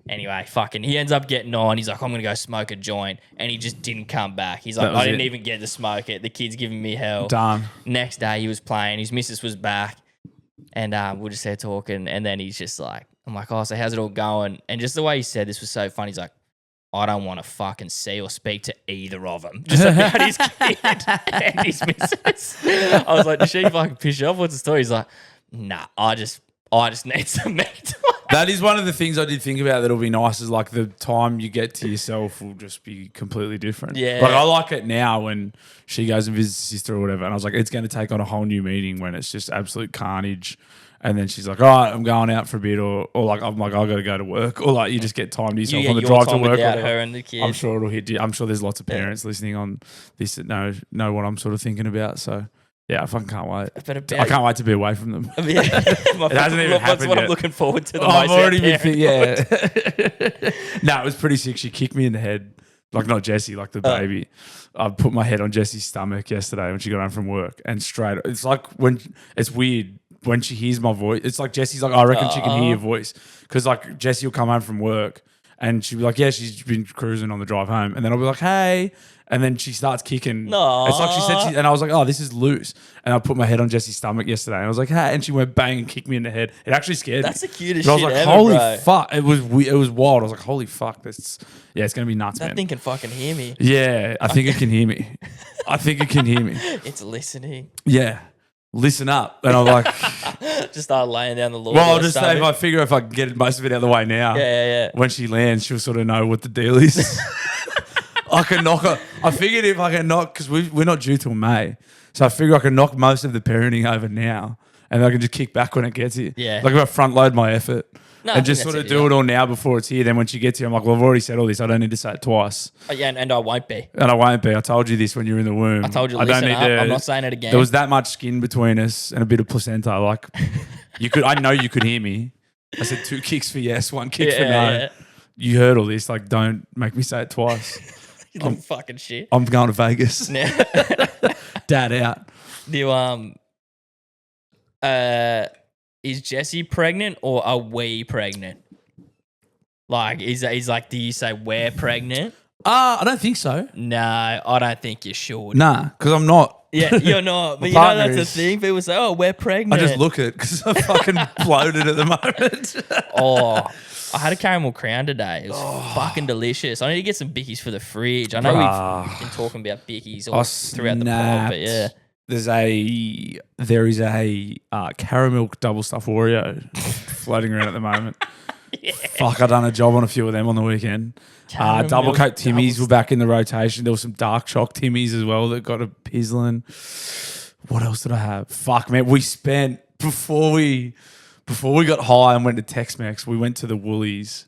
Anyway, fucking, he ends up getting on. He's like, I'm going to go smoke a joint. And he just didn't come back. He's like, I didn't even get to smoke it. The kid's giving me hell. Done. Next day he was playing. His missus was back. And we're just there talking. And then he's just like, I'm like, oh, so how's it all going? And just the way he said this was so funny. He's like, I don't want to fucking see or speak to either of them. Just about his kid and his missus. I was like, does she fucking piss you off? What's the story? He's like, nah, I just need some me time. That is one of the things I did think about that'll be nice is like the time you get to yourself will just be completely different. Yeah. Like I like it now when she goes and visits her sister or whatever. And I was like, it's going to take on a whole new meaning when it's just absolute carnage. And then she's like, all right, I'm going out for a bit, or like I'm like, I got to go to work, or like you just get time to yourself on the drive to work. Without her and the kid. I'm sure it'll hit you. I'm sure there's lots of parents listening on this that know what I'm sort of thinking about. So yeah, I fucking can't wait. I can't wait to be away from them. It hasn't even happened That's what yet. I'm looking forward to. I've already been No, it was pretty sick. She kicked me in the head, like not Jessie, like the baby. I put my head on Jessie's stomach yesterday when she got home from work, and straight. It's like when it's weird. When she hears my voice, it's like Jessie's like, I reckon she can hear your voice. Because like Jessie will come home from work and she'll be like, yeah, she's been cruising on the drive home. And then I'll be like, hey. And then she starts kicking. Aww. It's like she said, and I was like, oh, this is loose. And I put my head on Jessie's stomach yesterday. And I was like, hey. And she went bang and kicked me in the head. It actually scared me. That's the cutest but shit I was like, ever, holy bro. fuck. It was wild. I was like, holy fuck. It's going to be nuts, That man. thing can fucking hear me. Yeah, I think it can hear me. It's listening. Yeah. Listen up. And I'm like... Just start laying down the law. Well, I'll just say if I figure if I can get most of it out of the way now. Yeah. When she lands, she'll sort of know what the deal is. I can knock her. I figured if I can knock, because we're not due till May. So I figure I can knock most of the parenting over now. And I can just kick back when it gets here. Yeah. Like if I front load my effort. No, and just sort of do it all now before it's here. Then when she gets here, I'm like, well, I've already said all this. I don't need to say it twice. Yeah, and I won't be. And I won't be. I told you this when you were in the womb. I told you, listen up. I'm not saying it again. There was that much skin between us and a bit of placenta. Like, I know you could hear me. I said 2 kicks for yes, 1 kick for no. Yeah. You heard all this. Like, don't make me say it twice. You little fucking shit. I'm going to Vegas. Dad out. Is Jessie pregnant or are we pregnant? Like, he's like, do you say we're pregnant? I don't think so. No, I don't think you should. Nah, because I'm not. Yeah, you're not. But you know that's the thing. People say, oh, we're pregnant. I just look it because I'm fucking bloated at the moment. Oh, I had a caramel crown today. It was fucking delicious. I need to get some bickies for the fridge. I know we've been talking about bickies all throughout the pod, but yeah. There is a caramel double stuffed Oreo floating around at the moment. Yeah. Fuck, I done a job on a few of them on the weekend. Double Coke Timmies were back in the rotation. There was some dark choc Timmies as well that got a pizzling. What else did I have? Fuck, man, we spent before we before we got high and went to Tex-Mex, we went to the Woolies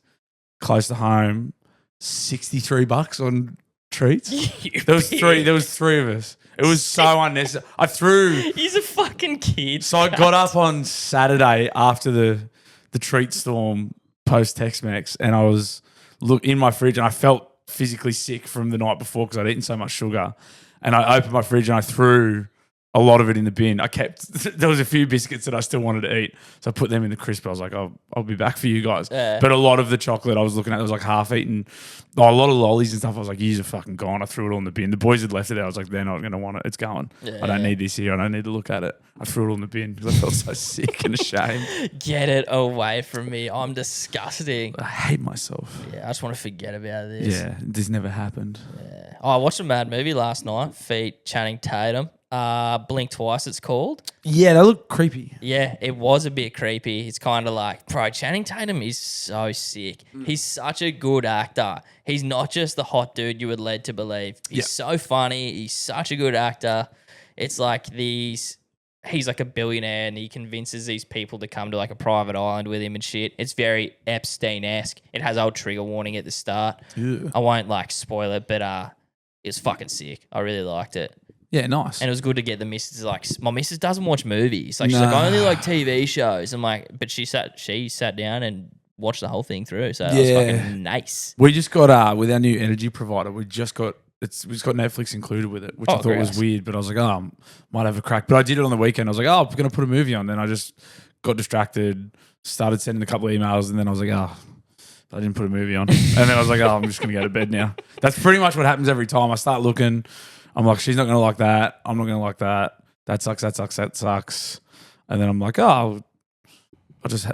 close to home. $63 on treats. There was three of us. It was so unnecessary. I threw. He's a fucking kid. So I got up on Saturday after the treat storm post Tex-Mex, and I was in my fridge, and I felt physically sick from the night before because I'd eaten so much sugar. And I opened my fridge and I threw a lot of it in the bin. There was a few biscuits that I still wanted to eat. So I put them in the crisp. I was like, I'll be back for you guys. But a lot of the chocolate I was looking at, it was like half eaten. Oh, a lot of lollies and stuff. I was like, yous are fucking gone. I threw it all in the bin. The boys had left it there. I was like, they're not going to want it. It's going. I don't need this here. I don't need to look at it. I threw it all in the bin because I felt so sick and ashamed. Get it away from me. I'm disgusting. I hate myself. Yeah, I just want to forget about this. Yeah, this never happened. Yeah. Oh, I watched a mad movie last night. Feat Channing Tatum. Blink Twice, it's called. Yeah, they look creepy. Yeah, it was a bit creepy. It's kind of like, bro, Channing Tatum is so sick. He's such a good actor. He's not just the hot dude you would lead to believe. He's so funny. He's such a good actor. It's like he's like a billionaire and he convinces these people to come to like a private island with him and shit. It's very Epstein-esque. It has old trigger warning at the start. Ew. I won't like spoil it, but it was fucking sick. I really liked it. Yeah, nice. And it was good to get the missus like, my missus doesn't watch movies. Like she's like, I only like TV shows. I'm like, but she sat down and watched the whole thing through. So that was fucking nice. We just got with our new energy provider. We just got Netflix included with it, which I thought was weird. But I was like, might have a crack. But I did it on the weekend. I was like, I'm going to put a movie on. Then I just got distracted, started sending a couple of emails, and then I was like, I didn't put a movie on. And then I was like, I'm just going to go to bed now. That's pretty much what happens every time. I start looking. I'm like, she's not going to like that. I'm not going to like that. That sucks. And then I'm like, I'll just,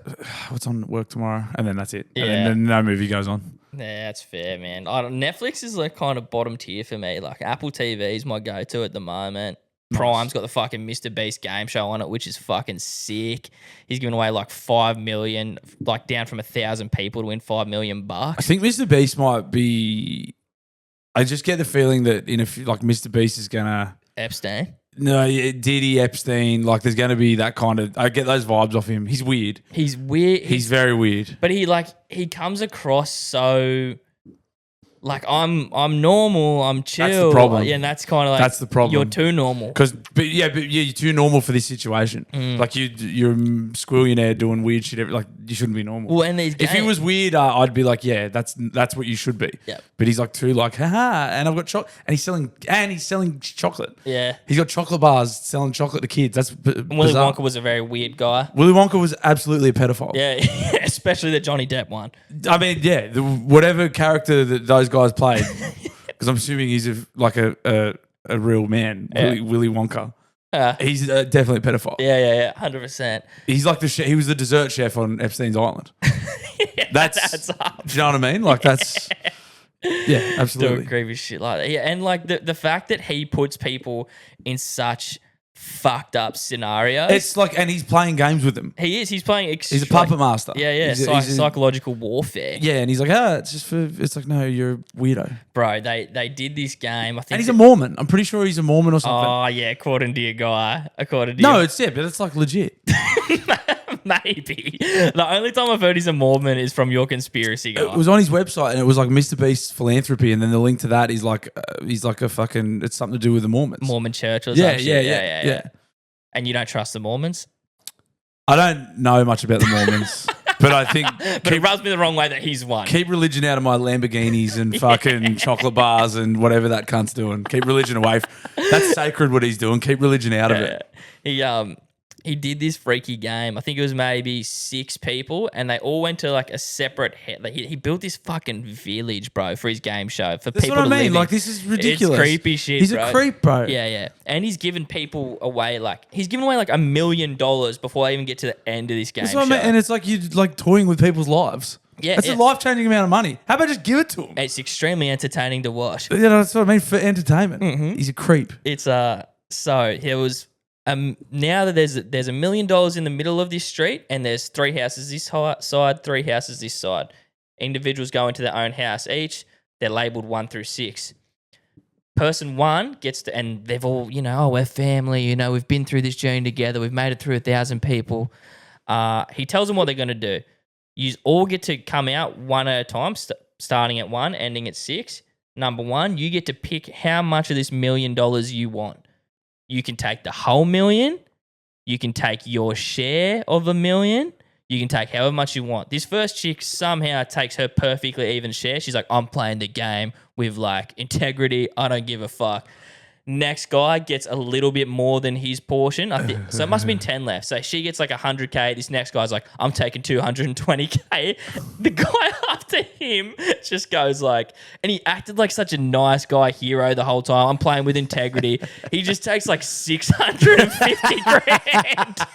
what's on work tomorrow? And then that's it. Yeah. And then no movie goes on. Yeah, that's fair, man. Netflix is like kind of bottom tier for me. Like Apple TV is my go-to at the moment. Prime's got the fucking Mr. Beast game show on it, which is fucking sick. He's giving away like 5 million, like down from 1,000 people to win $5 million. I think Mr. Beast might be... I just get the feeling that like Mr. Beast is gonna Epstein. No, Diddy, Epstein. Like there's gonna be that kind of. I get those vibes off him. He's weird. He's weird. He's very weird. But he comes across so. Like I'm normal. I'm chill. That's the problem. Yeah, and that's kind of like that's the problem. You're too normal. But you're too normal for this situation. Like you're a squillionaire doing weird shit. Like you shouldn't be normal. Well, and if he was weird, I'd be like, yeah, that's what you should be. Yeah. But he's like too like, haha, and I've got chocolate, and he's selling chocolate. Yeah. He's got chocolate bars selling chocolate to kids. That's Willy Wonka was a very weird guy. Willy Wonka was absolutely a pedophile. Yeah, especially the Johnny Depp one. I mean, yeah, whatever character that those guys played, because I'm assuming he's a real man, Yeah. Willy Wonka. He's definitely a pedophile. Yeah, 100%. He's like he was the dessert chef on Epstein's Island. That's up. Do you know what I mean? Like that's yeah, absolutely. Doing creepy shit like that. Yeah, and like the fact that he puts people in such fucked up scenarios. It's like, and he's playing games with them. He is. He's playing. He's a puppet master. Yeah. Psychological warfare. Yeah, and he's like, it's just for. It's like, no, you're a weirdo, bro. They did this game. I think, and he's a Mormon. I'm pretty sure he's a Mormon or something. Oh yeah, according to your guy. But it's like legit. Maybe. The only time I've heard he's a Mormon is from your conspiracy guy. It was on his website, and it was like Mr. Beast's philanthropy, and then the link to that is like he's like a fucking. It's something to do with the Mormons. Mormon church or yeah, something. Yeah. And you don't trust the Mormons? I don't know much about the Mormons, but I think. But it rubs me the wrong way that he's one. Keep religion out of my Lamborghinis and fucking chocolate bars and whatever that cunt's doing. Keep religion away. That's sacred what he's doing. Keep religion out of it. He did this freaky game. I think it was maybe 6 people, and they all went to like a separate. He built this fucking village, bro, for his game show for That's people. What I mean. Live like this is ridiculous. It's creepy shit. He's bro. a creep, bro. Yeah, and he's given people away he's given away like $1 million before I even get to the end of this game. That's what I mean. And it's like you're like toying with people's lives. Yeah, that's a life-changing amount of money. How about just give it to him? It's extremely entertaining to watch. Yeah, that's what I mean for entertainment. Mm-hmm. He's a creep. It's so there was. Now that there's $1 million in the middle of this street, and there's 3 houses this side, 3 houses this side. Individuals go into their own house each. They're labeled 1 through 6. Person 1 gets to, and they've all, we're family. We've been through this journey together. We've made it through 1,000 people. He tells them what they're going to do. You all get to come out one at a time, starting at 1, ending at 6. Number 1, you get to pick how much of this $1 million you want. You can take the whole $1 million. You can take your share of $1 million. You can take however much you want. This first chick somehow takes her perfectly even share. She's like, I'm playing the game with like integrity. I don't give a fuck. Next guy gets a little bit more than his portion. So it must have been 10 left. So she gets like 100K. This next guy's like, I'm taking 220K. The guy after him just goes like, and he acted like such a nice guy hero the whole time. I'm playing with integrity. He just takes like 650 grand.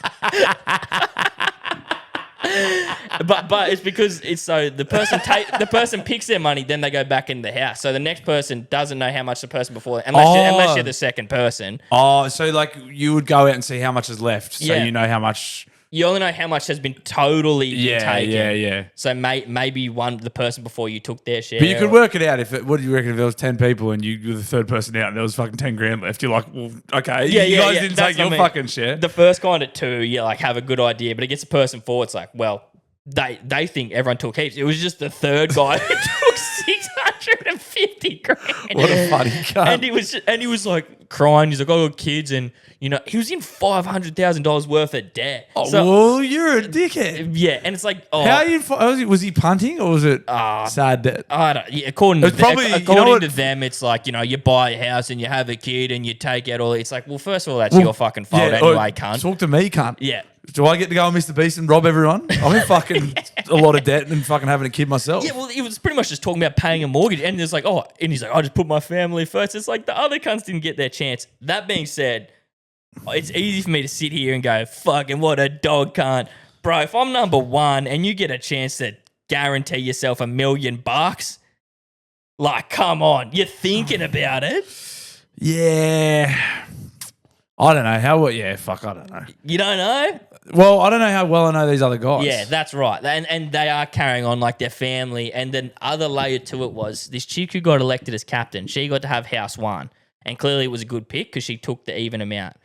But it's because it's so the person picks their money, then they go back in the house. So the next person doesn't know how much the person before, unless you're the second person. Oh, so like you would go out and see how much is left, so you know how much. You only know how much has been totally taken. Yeah. So maybe the person before you took their share. But you could work it out. What do you reckon if there was 10 people and you were the third person out and there was fucking 10 grand left? You're like, well, okay. You guys didn't take your fucking share. The first kind of 2, you like have a good idea, but it gets a person forward. It's like, well, they think everyone took heaps. It was just the third guy who took 650 grand. What a funny cunt. And he was like crying. He's like, I got kids, and you know, he was in $500,000 worth of debt. Oh, so, well, you're a dickhead. Yeah, and it's like, how are you? Was he punting or was it sad debt? I don't. Yeah, according to them, it's like, you know, you buy a house and you have a kid and you take out all. It's like, well, first of all, that's your fucking fault anyway, cunt. Talk to me, cunt. Yeah. Do I get to go on Mr. Beast and rob everyone? I'm in fucking a lot of debt and fucking having a kid myself. Yeah, well, it was pretty much just talking about paying a mortgage. And it's like, and he's like, I just put my family first. It's like the other cunts didn't get their chance. That being said, it's easy for me to sit here and go, fucking what a dog cunt. Bro, if I'm number 1 and you get a chance to guarantee yourself $1 million, like, come on. You're thinking about it. Yeah. I don't know. I don't know. You don't know? Well, I don't know how well I know these other guys. Yeah, that's right. And they are carrying on like their family. And then other layer to it was this chick who got elected as captain. She got to have house 1. And clearly it was a good pick because she took the even amount.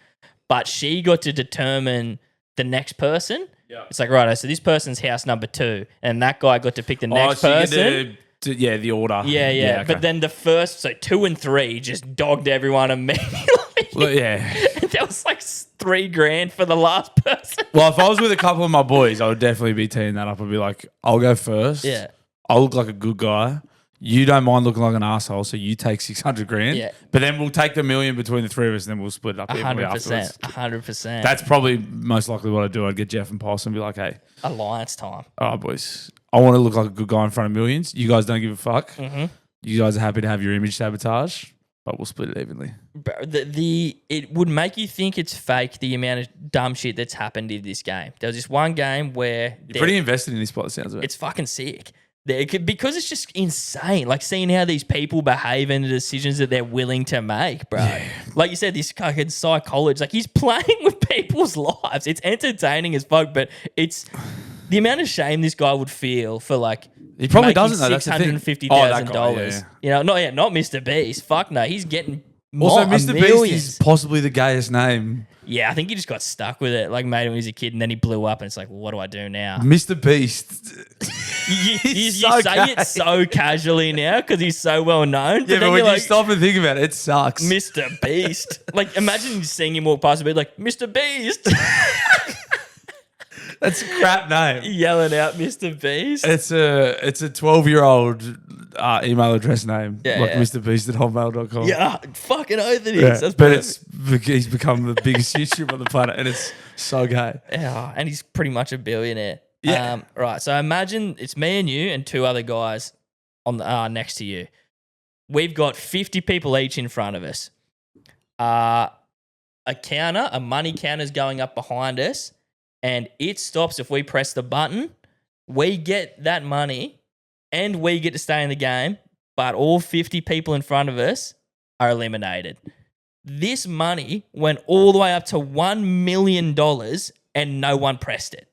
But she got to determine the next person. Yeah. It's like, right, so this person's house number 2. And that guy got to pick the next person. The order. Yeah. Okay. But then the first, so 2 and 3 just dogged everyone immediately. Well, yeah. And that was like $3 grand for the last person. Well, if I was with a couple of my boys, I would definitely be teeing that up. I'd be like, I'll go first. Yeah. I'll look like a good guy. You don't mind looking like an asshole, so you take 600 grand. Yeah. But then we'll take the $1 million between the 3 of us, and then we'll split it up. 100%. 100%. That's probably most likely what I'd do. I'd get Jeff and Poss and be like, hey. Alliance time. All right, boys. I want to look like a good guy in front of millions. You guys don't give a fuck. Mm-hmm. You guys are happy to have your image sabotage, but we'll split it evenly. It would make you think it's fake, the amount of dumb shit that's happened in this game. There was this one game where... You're pretty invested in this spot, it sounds like. It's fucking sick. Because it's just insane. Like seeing how these people behave and the decisions that they're willing to make, bro. Yeah. Like you said, this fucking psychology, like he's playing with people's lives. It's entertaining as fuck, but it's the amount of shame this guy would feel for like he probably doesn't though. That's $650,000. You know, not Mr. Beast. Fuck no, he's getting also Mr. Beast is possibly the gayest name. Yeah, I think he just got stuck with it. Like made him when he was a kid, and then he blew up, and it's like, well, what do I do now? Mr. Beast. You say it so casually now because he's so well known. Yeah, but when you stop and think about it, it sucks. Mr. Beast. Like, imagine seeing him walk past and be like, Mr. Beast. That's a crap name. Yelling out Mr. Beast. It's a 12-year-old email address name. Mr. Beast at hotmail.com. Yeah, fucking oath it is. Yeah, but he's become the biggest YouTuber on the planet and it's so gay. Yeah, and he's pretty much a billionaire. Yeah. Right, so imagine it's me and you and 2 other guys on the next to you. We've got 50 people each in front of us. A money counter's going up behind us, and it stops if we press the button. We get that money, and we get to stay in the game, but all 50 people in front of us are eliminated. This money went all the way up to $1 million, and no one pressed it.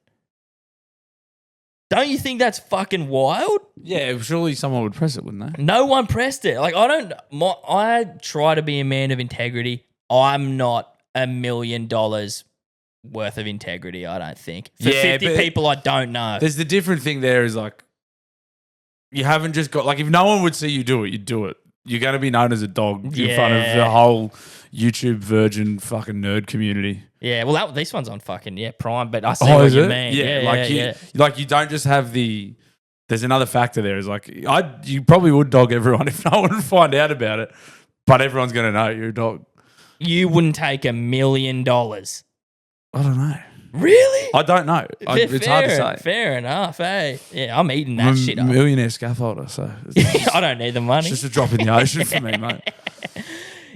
Don't you think that's fucking wild? Yeah, surely someone would press it, wouldn't they? No one pressed it. Like, I try to be a man of integrity. I'm not $1 million worth of integrity, I don't think. For Yeah, 50 but people I don't know. There's the different thing there is like, you haven't just got, like, if no one would see you do it, you'd do it. You're going to be known as a dog in front of the whole YouTube virgin fucking nerd community. Yeah, well, this one's on fucking, Prime, but I see what you mean. Like you don't just have the, there's another factor there is like, you probably would dog everyone if no one would find out about it, but everyone's going to know you're a dog. You wouldn't take $1 million. I don't know. Really? I don't know. It's hard to say. Fair enough, eh? Yeah, I'm eating that shit up. Millionaire scaffolder, so I don't need the money. It's just a drop in the ocean for me, mate.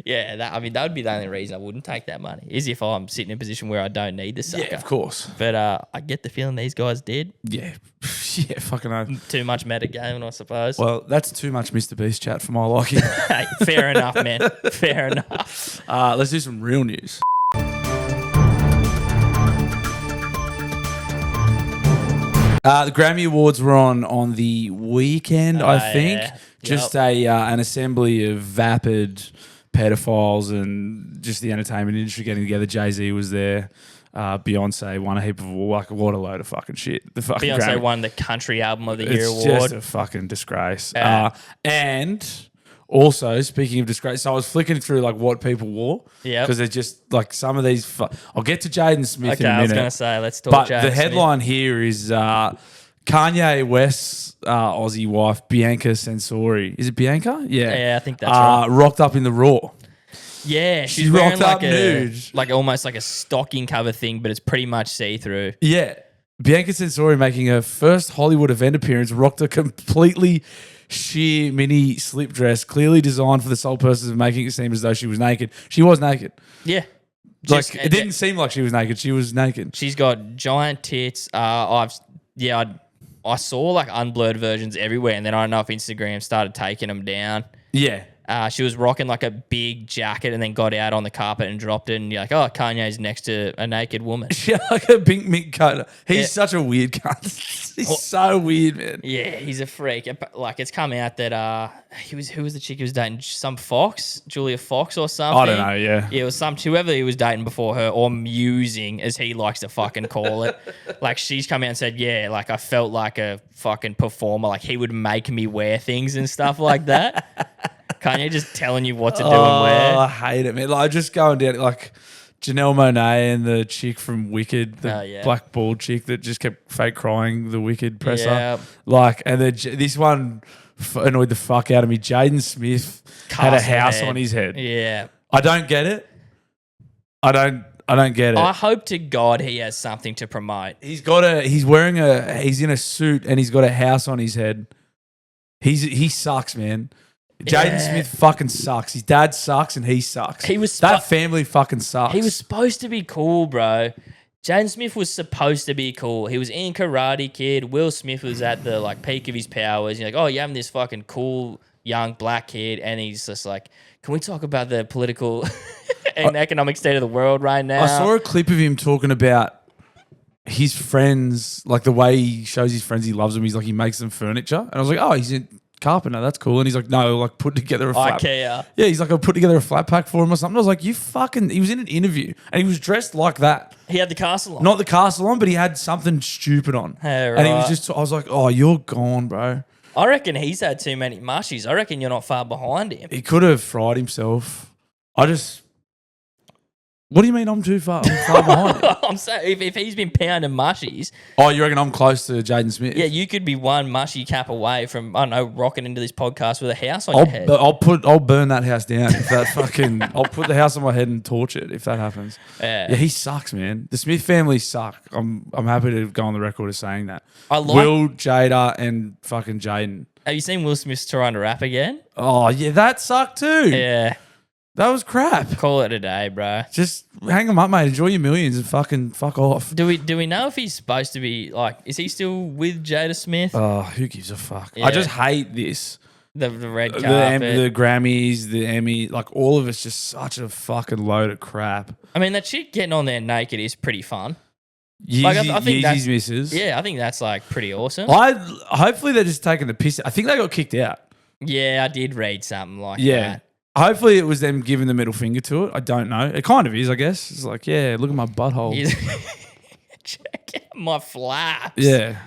Yeah, that would be the only reason I wouldn't take that money, is if I'm sitting in a position where I don't need the sucker. Yeah, of course. But I get the feeling these guys did. Yeah. Yeah, fucking hell. Too much metagaming, I suppose. Well, that's too much Mr. Beast chat for my liking. Hey, fair enough, man. Fair enough. Let's do some real news. The Grammy Awards were on the weekend, I think. Yeah. Just an assembly of vapid pedophiles and just the entertainment industry getting together. Jay-Z was there. Beyonce won a heap of, like, what a load of fucking shit. The fucking Beyonce Grammy. won the Country Album of the Year It's award. just a fucking disgrace. And also, speaking of disgrace, so I was flicking through like what people wore. Yeah. Because they're just like some of these. I'll get to Jaden Smith in a minute. I was going to say, let's talk But Jaden the headline here is Kanye West's Aussie wife, Bianca Censori. Is it Bianca? Yeah. Yeah, I think that's right. Rocked up in the Raw. Yeah, she's She wearing rocked like up nude. like almost like a stocking cover thing, but it's pretty much see-through. Yeah. Bianca Censori making her first Hollywood event appearance, rocked a completely sheer mini slip dress, clearly designed for the sole purpose of making it seem as though she was naked. She was naked. Yeah. It didn't seem like she was naked. She was naked. She's got giant tits. I saw like unblurred versions everywhere, and then I don't know if Instagram started taking them down. Yeah. She was rocking like a big jacket and then got out on the carpet and dropped it. And you're like, oh, Kanye's next to a naked woman. She had like a pink mink coat. He's such a weird cunt. He's so weird, man. Yeah, he's a freak. Like, it's come out that who was the chick he was dating? Some Fox, Julia Fox or something. I don't know. Yeah, it was whoever he was dating before her, or musing, as he likes to fucking call it. Like, she's come out and said, yeah, like I felt like a fucking performer. Like, he would make me wear things and stuff like that. Kanye just telling you what to do and where. I hate it, man. Like, just going down like Janelle Monáe and the chick from Wicked, the black bald chick that just kept fake crying, the Wicked presser. Yeah. Like, and then this one annoyed the fuck out of me. Jaden Smith had a house on his head. Yeah. I don't get it. I don't get it. I hope to God he has something to promote. He's in a suit and he's got a house on his head. He sucks, man. Jaden Smith fucking sucks. His dad sucks and he sucks. That family fucking sucks. He was supposed to be cool, bro. Jaden Smith was supposed to be cool. He was in Karate Kid. Will Smith was at the like peak of his powers. You're like, oh, you're having this fucking cool young black kid, and he's just like, can we talk about the political and economic state of the world right now? I saw a clip of him talking about his friends, like the way he shows his friends he loves them. He's like, he makes them furniture. And I was like, oh, he's a carpenter. That's cool. And he's like, no, like put together a flat. IKEA. Yeah, he's like, I'll put together a flat pack for him or something. I was like, he was in an interview and he was dressed like that. He had the castle on. Not the castle on, but he had something stupid on. Hey, right. And he was just, I was like, oh, you're gone, bro. I reckon he's had too many mushies. I reckon you're not far behind him. He could have fried himself. What do you mean I'm too far? I'm far behind him. I'm saying if he's been pounding mushies. Oh, you reckon I'm close to Jaden Smith? Yeah, you could be one mushy cap away from, I don't know, rocking into this podcast with a house on your head. I'll burn that house down if that fucking. I'll put the house on my head and torch it if that happens. Yeah, he sucks, man. The Smith family suck. I'm happy to go on the record as saying that. Will, Jada, and fucking Jaden. Have you seen Will Smith trying to rap again? Oh yeah, that sucked too. Yeah. That was crap. Call it a day, bro. Just hang them up, mate. Enjoy your millions and fucking fuck off. Do we know if he's supposed to be like? Is he still with Jada Smith? Oh, who gives a fuck? Yeah. I just hate this. The red carpet, the Grammys, the Emmy, like all of it's just such a fucking load of crap. I mean, that chick getting on there naked is pretty fun. I think Yeezy's misses. Yeah, I think that's like pretty awesome. Hopefully they're just taking the piss. I think they got kicked out. Yeah, I did read something like that. hopefully it was them giving the middle finger to it. I don't know. It kind of is, I guess. It's like, yeah, look at my butthole. Check out my flaps. Yeah.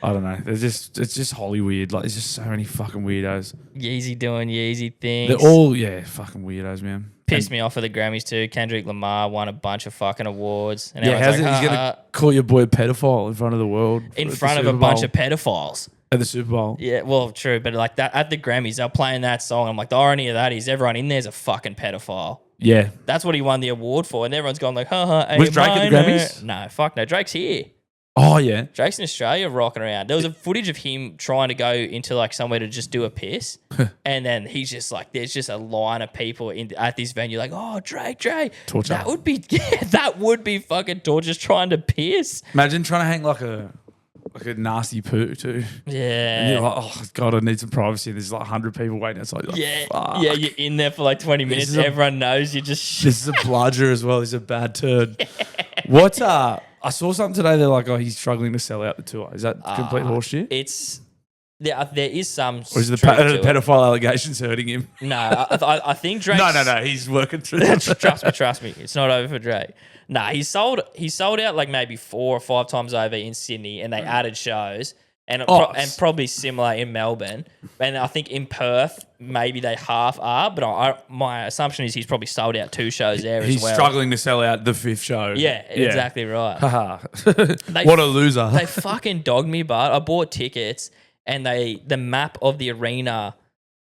I don't know. It's just wholly weird. Like, there's just so many fucking weirdos. Yeezy doing Yeezy things. They're all, fucking weirdos, man. Pissed me off at the Grammys too. Kendrick Lamar won a bunch of fucking awards. And how's it? He's going to call your boy a pedophile in front of the world. In front of a bunch of pedophiles. At the Super Bowl. Yeah, well, true. But like that at the Grammys, they're playing that song. I'm like, the irony of that is everyone in there's a fucking pedophile. Yeah. That's what he won the award for. And everyone's going like, haha. Was Drake at the Grammys? No, fuck no. Drake's here. Oh, yeah. Drake's in Australia rocking around. There was a footage of him trying to go into like somewhere to just do a piss. And then he's just like, there's just a line of people at this venue like, oh, Drake. Torture. That would be fucking torture, just trying to piss. Imagine trying to hang like a nasty poo too. Yeah. And you're like, oh, God, I need some privacy. There's like 100 people waiting outside. Like, yeah. fuck. Yeah, you're in there for like 20 minutes. Everyone knows you're just... This is a bludger as well. He's a bad turd. What... I saw something today. They're like, oh, he's struggling to sell out the tour. Is that complete horseshit? It's there is some. Or is the pedophile allegations hurting him? No, I think Drake. No. He's working through that. Trust me. It's not over for Drake. Nah, he sold out like maybe 4 or 5 times over in Sydney, and they added shows. And probably similar in Melbourne. And I think in Perth, maybe they half are. But my assumption is he's probably sold out 2 shows there as well. He's struggling to sell out the 5th show. Yeah, exactly right. What a loser. They fucking dogged me, but I bought tickets and the map of the arena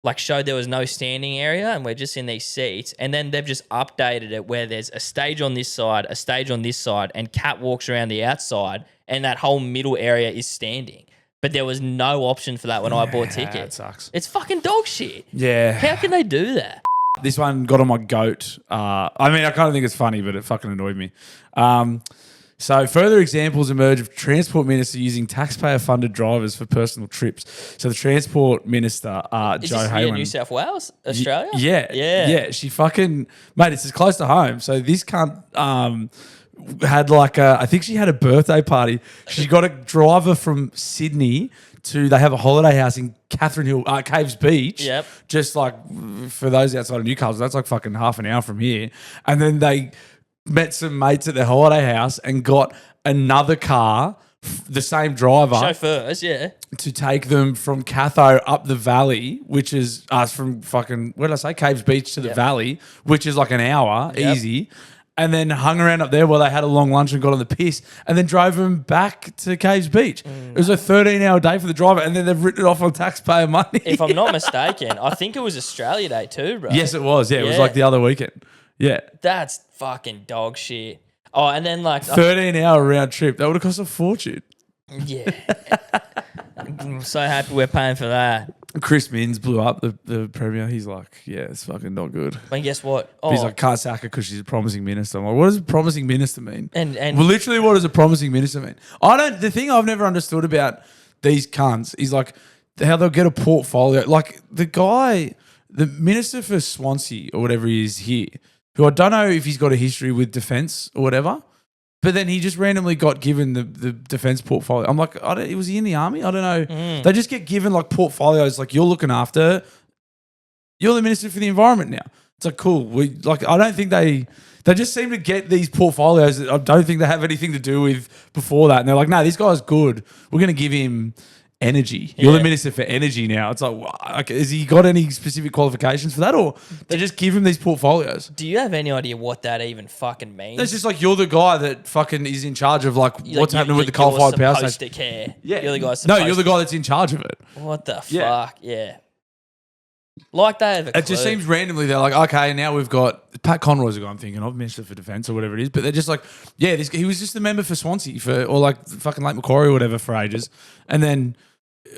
like showed there was no standing area and we're just in these seats. And then they've just updated it where there's a stage on this side, a stage on this side, and catwalks around the outside. And that whole middle area is standing. But there was no option for that when I bought tickets. That sucks. It's fucking dog shit. Yeah. How can they do that? This one got on my goat. I mean, I kind of think it's funny, but it fucking annoyed me. So further examples emerge of Transport Minister using taxpayer-funded drivers for personal trips. So the Transport Minister, Joe Hayden. New South Wales, Australia? Yeah. She fucking... Mate, it's as close to home. So this cunt... had like I think she had a birthday party. She got a driver from Sydney they have a holiday house in Catherine Hill, Caves Beach. Yep. Just like for those outside of Newcastle, that's like fucking half an hour from here. And then they met some mates at their holiday house and got another car, the same driver. Chauffeurs, yeah. To take them from Catho up the valley, which is from fucking, where did I say? Caves Beach to the valley, which is like an hour, easy. And then hung around up there while they had a long lunch and got on the piss and then drove them back to Caves Beach. It was a 13-hour day for the driver and then they've written it off on taxpayer money. If I'm not mistaken, I think it was Australia Day too, bro. Yes, it was. Yeah, it was like the other weekend. Yeah. That's fucking dog shit. Oh, and then like... 13-hour round trip. That would have cost a fortune. Yeah. I'm so happy we're paying for that. Chris Minns blew up the premier. He's like, yeah, it's fucking not good. And guess what? But he's like, can't sack her because she's a promising minister. I'm like, what does a promising minister mean? And well, literally, what does a promising minister mean? The thing I've never understood about these cunts is like how they'll get a portfolio. Like the minister for Swansea or whatever he is here, who I don't know if he's got a history with defence or whatever. But then he just randomly got given the defence portfolio. I'm like, was he in the army? I don't know. They just get given like portfolios like you're the minister for the environment now. It's like, cool. I don't think they just seem to get these portfolios that I don't think they have anything to do with before that. And they're like, no, this guy's good. We're going to give him energy. You're the minister for energy now. It's like, has he got any specific qualifications for that, or they just give him these portfolios? Do you have any idea what that even fucking means? It's just like you're the guy that fucking is in charge of like what's happening with the coal-fired power station. You're supposed to care. Yeah, you're the guy. You're the guy that's in charge of it. What the fuck? Yeah. Like they have a clue. It just seems randomly they're like, okay, now we've got Pat Conroy's the guy I'm thinking of, Minister for Defence or whatever it is, but they're just like, yeah, he was just the member for Swansea or like fucking Lake Macquarie or whatever for ages, and then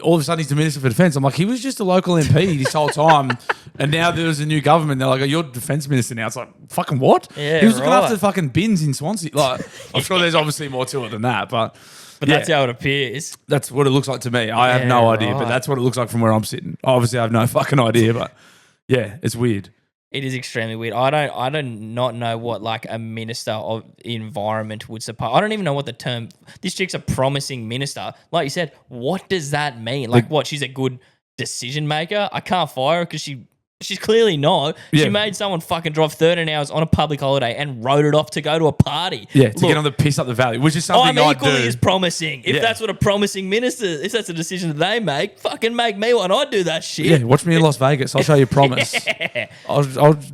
all of a sudden he's the Minister for Defence. I'm like, he was just a local MP this whole time, and now there's a new government. They're like, oh, you're Defence Minister now. It's like, fucking what? Yeah, he was looking after the fucking bins in Swansea. Like, I'm sure there's obviously more to it than that, but that's how it appears. That's what it looks like to me. I have no idea, but that's what it looks like from where I'm sitting. Obviously, I have no fucking idea, but yeah, it's weird. It is extremely weird. I don't not know what like a minister of environment would suppose. I don't even know what the term. This chick's a promising minister. Like you said, what does that mean? Like what? She's a good decision maker. I can't fire her because she She's clearly not. Yeah. She made someone fucking drive 13 hours on a public holiday and wrote it off to go to a party. Yeah, to get on the piss up the valley, which is something I'm I'd do. equally as promising. If that's what a promising minister, if that's a decision that they make, fucking make me one. I'd do that shit. Yeah, watch me in Las Vegas. I'll show you promise. Yeah. I'll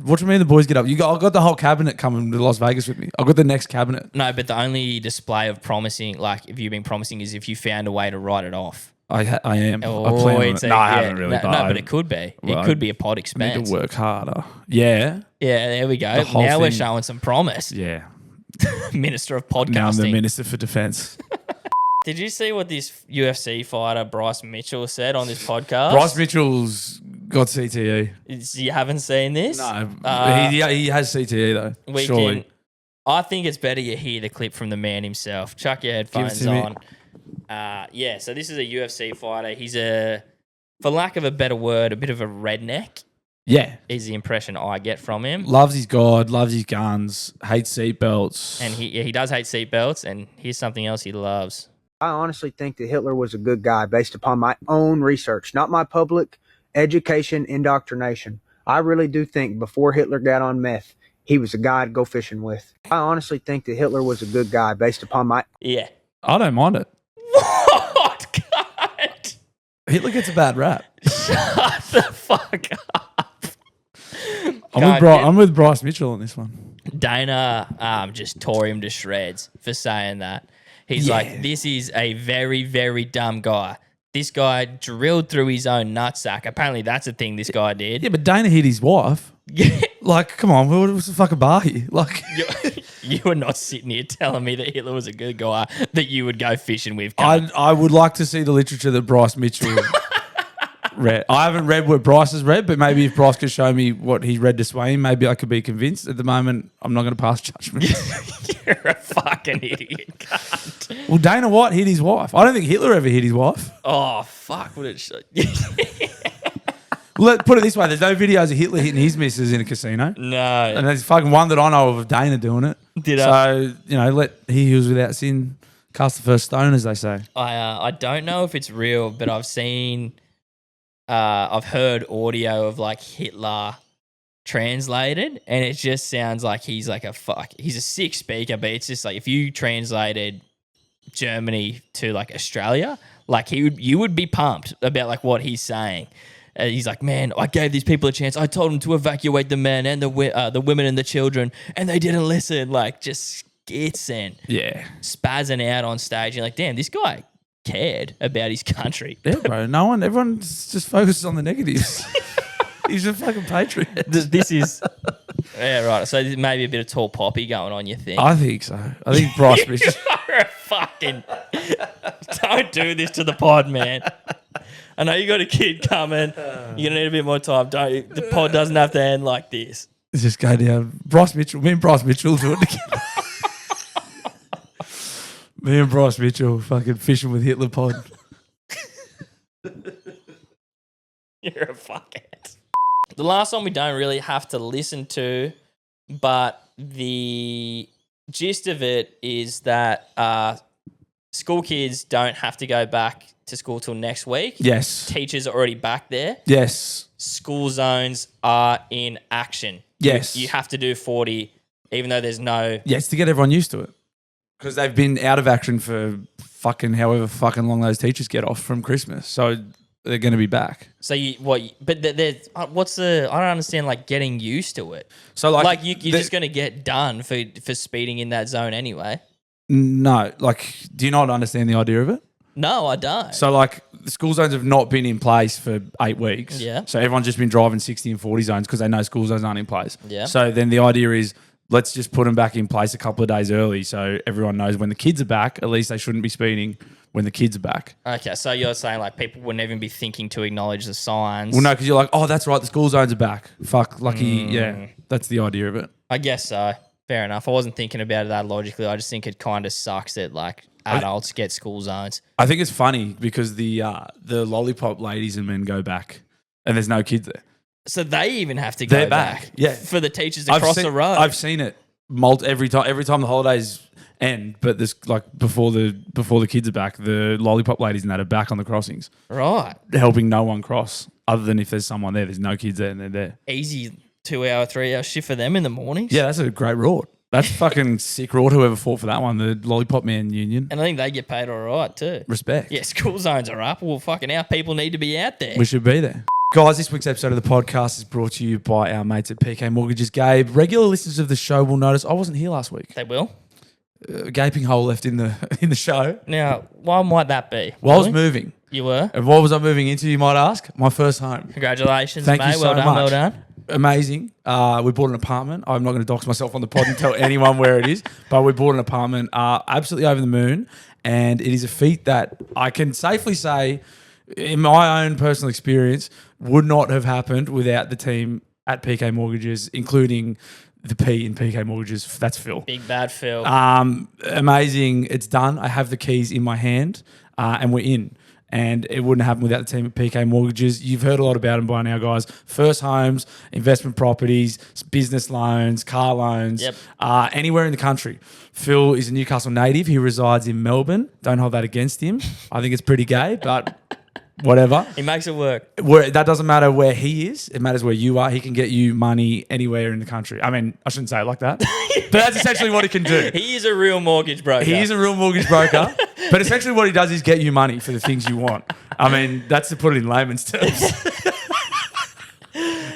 watch me and the boys get up. I've got the whole cabinet coming to Las Vegas with me. I've got the next cabinet. No, but the only display of promising, like if you've been promising, is if you found a way to write it off. I am. Oh, I plan on it. it's a- No, I yeah, haven't really. No, but it could be. Well, It could be a pod I need expense. to work harder. Yeah. Yeah, there we go. The whole Now we're thing. showing some promise. Yeah. Minister of Now I'm the podcasting. Minister for Defence. Did you see what this UFC fighter Bryce Mitchell said on this podcast? Bryce Mitchell's got CTE. You haven't seen this? No, Uh, he has CTE though. We Surely. can. I think it's better you hear the clip from the man himself. Chuck your headphones to me. on. Yeah, so this is a UFC fighter. He's for lack of a better word, a bit of a redneck Yeah. is the impression I get from him. Loves his God, loves his guns, hates seatbelts. And he does hate seatbelts, and here's something else he loves. I honestly think that Hitler was a good guy based upon my own research, not my public education indoctrination. I really do think before Hitler got on meth, he was a guy to go fishing with. I honestly think that Hitler was a good guy based upon my... Yeah. I don't mind it. What? God. Hitler gets a bad rap. Shut the fuck up. I'm with Bryce Mitchell on this one. Dana just tore him to shreds for saying that. He's like, this is a very, very dumb guy. This guy drilled through his own nutsack. Apparently, that's a thing this guy did. Yeah, but Dana hit his wife. Like, come on, what was the fucking Barbie? Like, You were not sitting here telling me that Hitler was a good guy that you would go fishing with. cunt. I would like to see the literature that Bryce Mitchell read. I haven't read what Bryce has read, but maybe if Bryce could show me what he read to sway him, maybe I could be convinced. At the moment, I'm not going to pass judgment. You're a fucking idiot, cunt. Well, Dana White hit his wife. I don't think Hitler ever hit his wife. Oh, fuck. Would it Let's put it this way. There's no videos of Hitler hitting his missus in a casino. No. And there's fucking one that I know of Dana doing it. So, let he who was without sin cast the first stone, as they say. I don't know if it's real, but I've seen, I've heard audio of like Hitler translated, and it just sounds like he's like he's a sick speaker, but it's just like if you translated Germany to like Australia, like you would be pumped about like what he's saying. He's like, man, I gave these people a chance. I told them to evacuate the men and the women and the children, and they didn't listen. Like, just skitsing, spazzing out on stage. You're like, damn, this guy cared about his country. Yeah, bro. Everyone just focuses on the negatives. He's a fucking patriot. This is, yeah, right. So this may be a bit of tall poppy going on, you think? I think so. I think Bryce Mitchell. You're a fucking. Don't do this to the pod, man. I know you got a kid coming. You're gonna need a bit more time. The pod doesn't have to end like this. Let's just go down. Bryce Mitchell. Me and Bryce Mitchell do it together. Me and Bryce Mitchell fucking fishing with Hitler pod. You're a fuckhead. The last one we don't really have to listen to, but the gist of it is that school kids don't have to go back to school till next week. Yes. Teachers are already back there. Yes. School zones are in action. Yes. You have to do 40, even though there's no... Yes, to get everyone used to it. Because they've been out of action for fucking however fucking long those teachers get off from Christmas. So they're going to be back. So there's what's the... I don't understand, like, getting used to it. So like you're just going to get done for speeding in that zone anyway. No, like, do you not understand the idea of it? No, I don't. So, like, the school zones have not been in place for 8 weeks. Yeah. So everyone's just been driving 60 and 40 zones because they know school zones aren't in place. Yeah. So then the idea is let's just put them back in place a couple of days early so everyone knows when the kids are back, at least they shouldn't be speeding when the kids are back. Okay, so you're saying, like, people wouldn't even be thinking to acknowledge the signs. Well, no, because you're like, oh, that's right, the school zones are back. Fuck, lucky. Yeah, that's the idea of it. I guess so. Fair enough. I wasn't thinking about it that logically. I just think it kind of sucks that, like, adults get school zones. I think it's funny because the lollipop ladies and men go back and there's no kids there. So they even have to go back. Yeah. For the teachers to cross the road. I've seen it every time the holidays end, but this like before the kids are back, the lollipop ladies and that are back on the crossings. Right. Helping no one cross other than if there's someone there. There's no kids there and they're there. Easy 2 hour, 3 hour shift for them in the mornings. Yeah, that's a great rort. That's fucking sick rort, whoever fought for that one, the Lollipop Man Union. And I think they get paid all right too. Respect. Yeah, school zones are up. Well, fucking our people need to be out there. We should be there. Guys, this week's episode of the podcast is brought to you by our mates at PK Mortgages. Gabe, regular listeners of the show will notice I wasn't here last week. They will. Gaping hole left in the show. Now, why might that be? Well, I was moving. You were? And what was I moving into, you might ask? My first home. Congratulations, Thank mate. you so Well done, much. well done. Amazing. We bought an apartment. I'm not going to dox myself on the pod and tell anyone where it is, but we bought an apartment absolutely over the moon. And it is a feat that I can safely say, in my own personal experience, would not have happened without the team at PK Mortgages, including the P in PK Mortgages. That's Phil. Big bad Phil. Amazing. It's done. I have the keys in my hand and we're in. And it wouldn't happen without the team at PK Mortgages. You've heard a lot about them by now, guys. First homes, investment properties, business loans, car loans, anywhere in the country. Phil is a Newcastle native. He resides in Melbourne. Don't hold that against him. I think it's pretty gay, but whatever. He makes it work. That doesn't matter where he is. It matters where you are. He can get you money anywhere in the country. I mean, I shouldn't say it like that, but that's essentially what he can do. He is a real mortgage broker. He is a real mortgage broker, but essentially what he does is get you money for the things you want. I mean, that's to put it in layman's terms.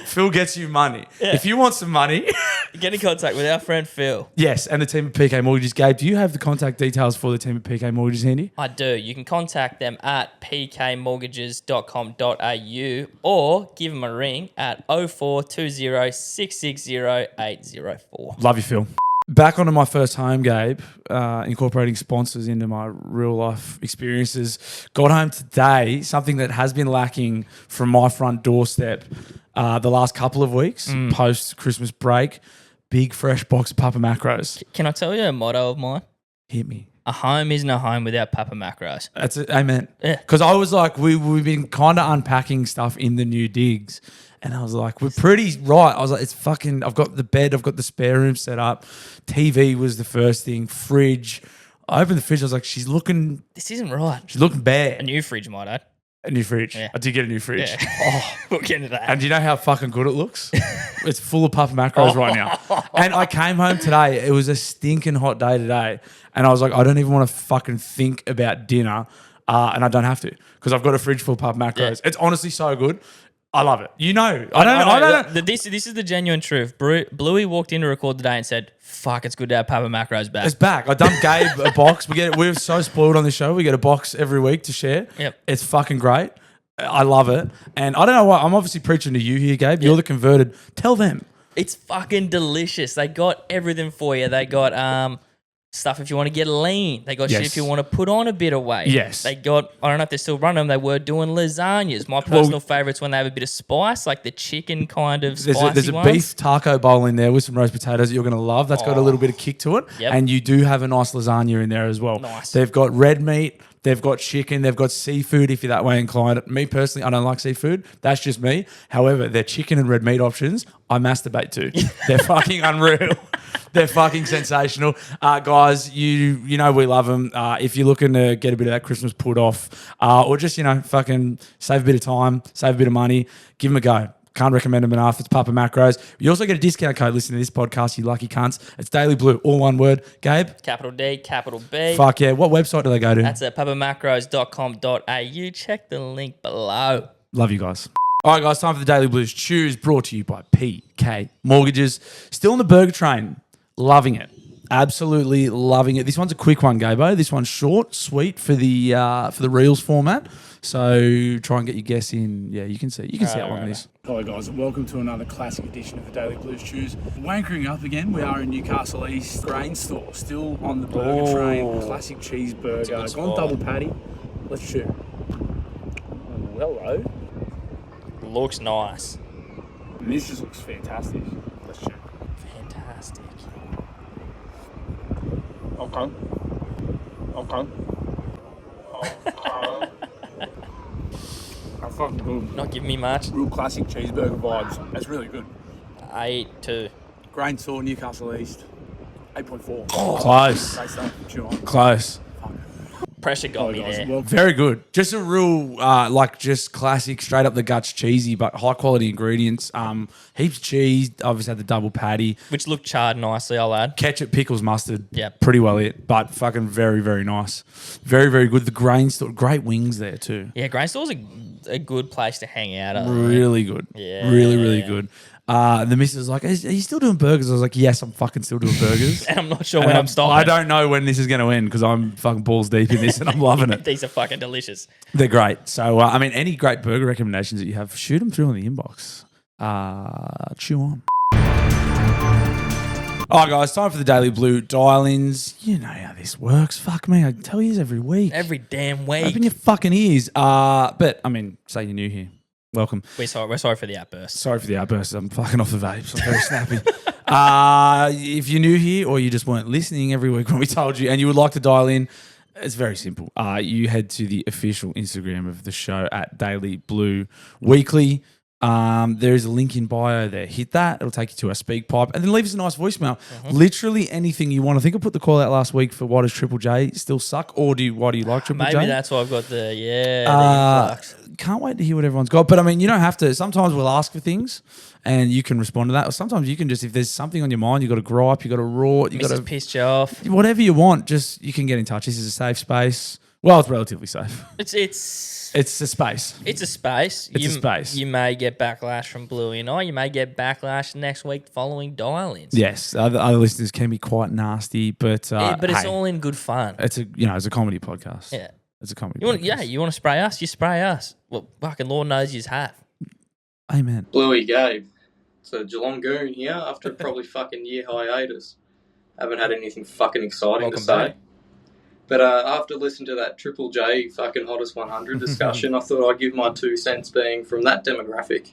Phil gets you money. Yeah. If you want some money... Get in contact with our friend Phil. Yes, and the team at PK Mortgages. Gabe, do you have the contact details for the team at PK Mortgages handy? I do. You can contact them at pkmortgages.com.au or give them a ring at 0420 660 804. Love you, Phil. Back onto my first home, Gabe, incorporating sponsors into my real life experiences. Got home today, something that has been lacking from my front doorstep the last couple of weeks, post-Christmas break. Big fresh box of Papa Macros. Can I tell you a motto of mine? Hit me. A home isn't a home without Papa Macros. That's it. Amen. Yeah. Because I was like, we've been kind of unpacking stuff in the new digs. And I was like, we're pretty right. I was like, it's fucking, I've got the bed, I've got the spare room set up. TV was the first thing. Fridge. I opened the fridge. I was like, she's looking. This isn't right. She's looking bare. A new fridge, might add. A new fridge. Yeah. I did get a new fridge. Yeah. Oh, we'll get into that. And do you know how fucking good it looks? It's full of Papa Macros right now. And I came home today. It was a stinking hot day today. And I was like, I don't even want to fucking think about dinner. And I don't have to because I've got a fridge full of Papa Macros. Yeah. It's honestly so good. I love it. You know. I don't know. This is the genuine truth. Bluey walked in to record today and said, fuck, it's good to have Papa Macros back. It's back. I dumped Gabe a box. We're so spoiled on this show. We get a box every week to share. Yep. It's fucking great. I love it. And I don't know why. I'm obviously preaching to you here, Gabe. You're the converted. Tell them. It's fucking delicious. They got everything for you. They got stuff if you want to get lean. They got shit if you want to put on a bit of weight. Yes. They got, I don't know if they're still running them, they were doing lasagnas. My personal favourites when they have a bit of spice, like the chicken kind of spicy There's a ones. beef taco bowl in there with some roast potatoes that you're going to love. That's got a little bit of kick to it. Yep. And you do have a nice lasagna in there as well. Nice. They've got red meat. They've got chicken. They've got seafood if you're that way inclined. Me personally, I don't like seafood. That's just me. However, their chicken and red meat options, I masturbate to. They're fucking unreal. They're fucking sensational. Guys, you know we love them. If you're looking to get a bit of that Christmas put off or just, fucking save a bit of time, save a bit of money, give them a go. Can't recommend them enough. It's Papa Macros. You also get a discount code listening to this podcast, you lucky cunts. It's Daily Blue, all one word. Gabe? Capital D, capital B. Fuck yeah. What website do they go to? That's at papamacros.com.au. Check the link below. Love you guys. All right, guys, time for the Daily Blues Chews, brought to you by PK Mortgages. Still on the burger train. Loving it. Absolutely loving it. This one's a quick one, Gabo. This one's short, sweet for the Reels format. So try and get your guess in. Yeah, you can see. You can see how long it is. Hello, guys. Welcome to another classic edition of the Daily Blues Chews. Wankering up again. We are in Newcastle East Grain Store. Still on the burger train. Classic cheeseburger. Gone double patty. Let's chew. Hello. Looks nice. And this just looks fantastic. Let's chew. Fantastic. Okay. That's fucking good. Not giving me much. Real classic cheeseburger vibes. That's really good. 8-2. Grain Store, Newcastle East. 8.4. Oh, close. Great stuff. Close. pressure got me there. Very good. Just a real, just classic, straight up the guts cheesy, but high quality ingredients. Heaps of cheese. Obviously had the double patty. Which looked charred nicely, I'll add. Ketchup, pickles, mustard. Yeah. Pretty well it, but fucking very, very nice. Very, very good. The grain store, great wings there too. Yeah, Grain Store's a good place to hang out at. Really good. Yeah. Really, really good. The missus was like, are you still doing burgers? I was like, yes, I'm fucking still doing burgers. And I'm not sure when I'm stopping. I don't know when this is going to end because I'm fucking balls deep in this and I'm loving it. These are fucking delicious. They're great. So, any great burger recommendations that you have, shoot them through in the inbox. Chew on. All right, guys, time for the Daily Blue dial-ins. You know how this works. Fuck me, I tell you every week. Every damn week. Open your fucking ears. But, say you're new here. Welcome. We're sorry for the outburst. Sorry for the outburst. I'm fucking off the vapes. I'm very snappy. If you're new here or you just weren't listening every week when we told you and you would like to dial in, it's very simple. You head to the official Instagram of the show at Daily Blue Weekly. There is a link in bio there. Hit that. It'll take you to our speak pipe. And then leave us a nice voicemail. Literally anything you want. I think I put the call out last week for why does Triple J still suck? Or why do you like Triple J? Maybe that's why I've got the can't wait to hear what everyone's got. But you don't have to. Sometimes we'll ask for things and you can respond to that. Or sometimes you can just, if there's something on your mind, you got to gripe, you got to roar, you got to pissed you off. Whatever you want, just you can get in touch. This is a safe space. Well, it's relatively safe. It's a space. It's a space. It's a space. You may get backlash from Bluey and I. You may get backlash next week following dial-ins. Yes, other listeners can be quite nasty, but it's all in good fun. It's a comedy podcast. Yeah, it's a comedy. You want to spray us? You spray us. Well, fucking Lord knows you have. Amen. Bluey Gabe. It's a Geelong goon here after probably fucking year hiatus. Haven't had anything fucking exciting to say. Back. But after listening to that Triple J fucking Hottest 100 discussion, I thought I'd give my 2 cents being from that demographic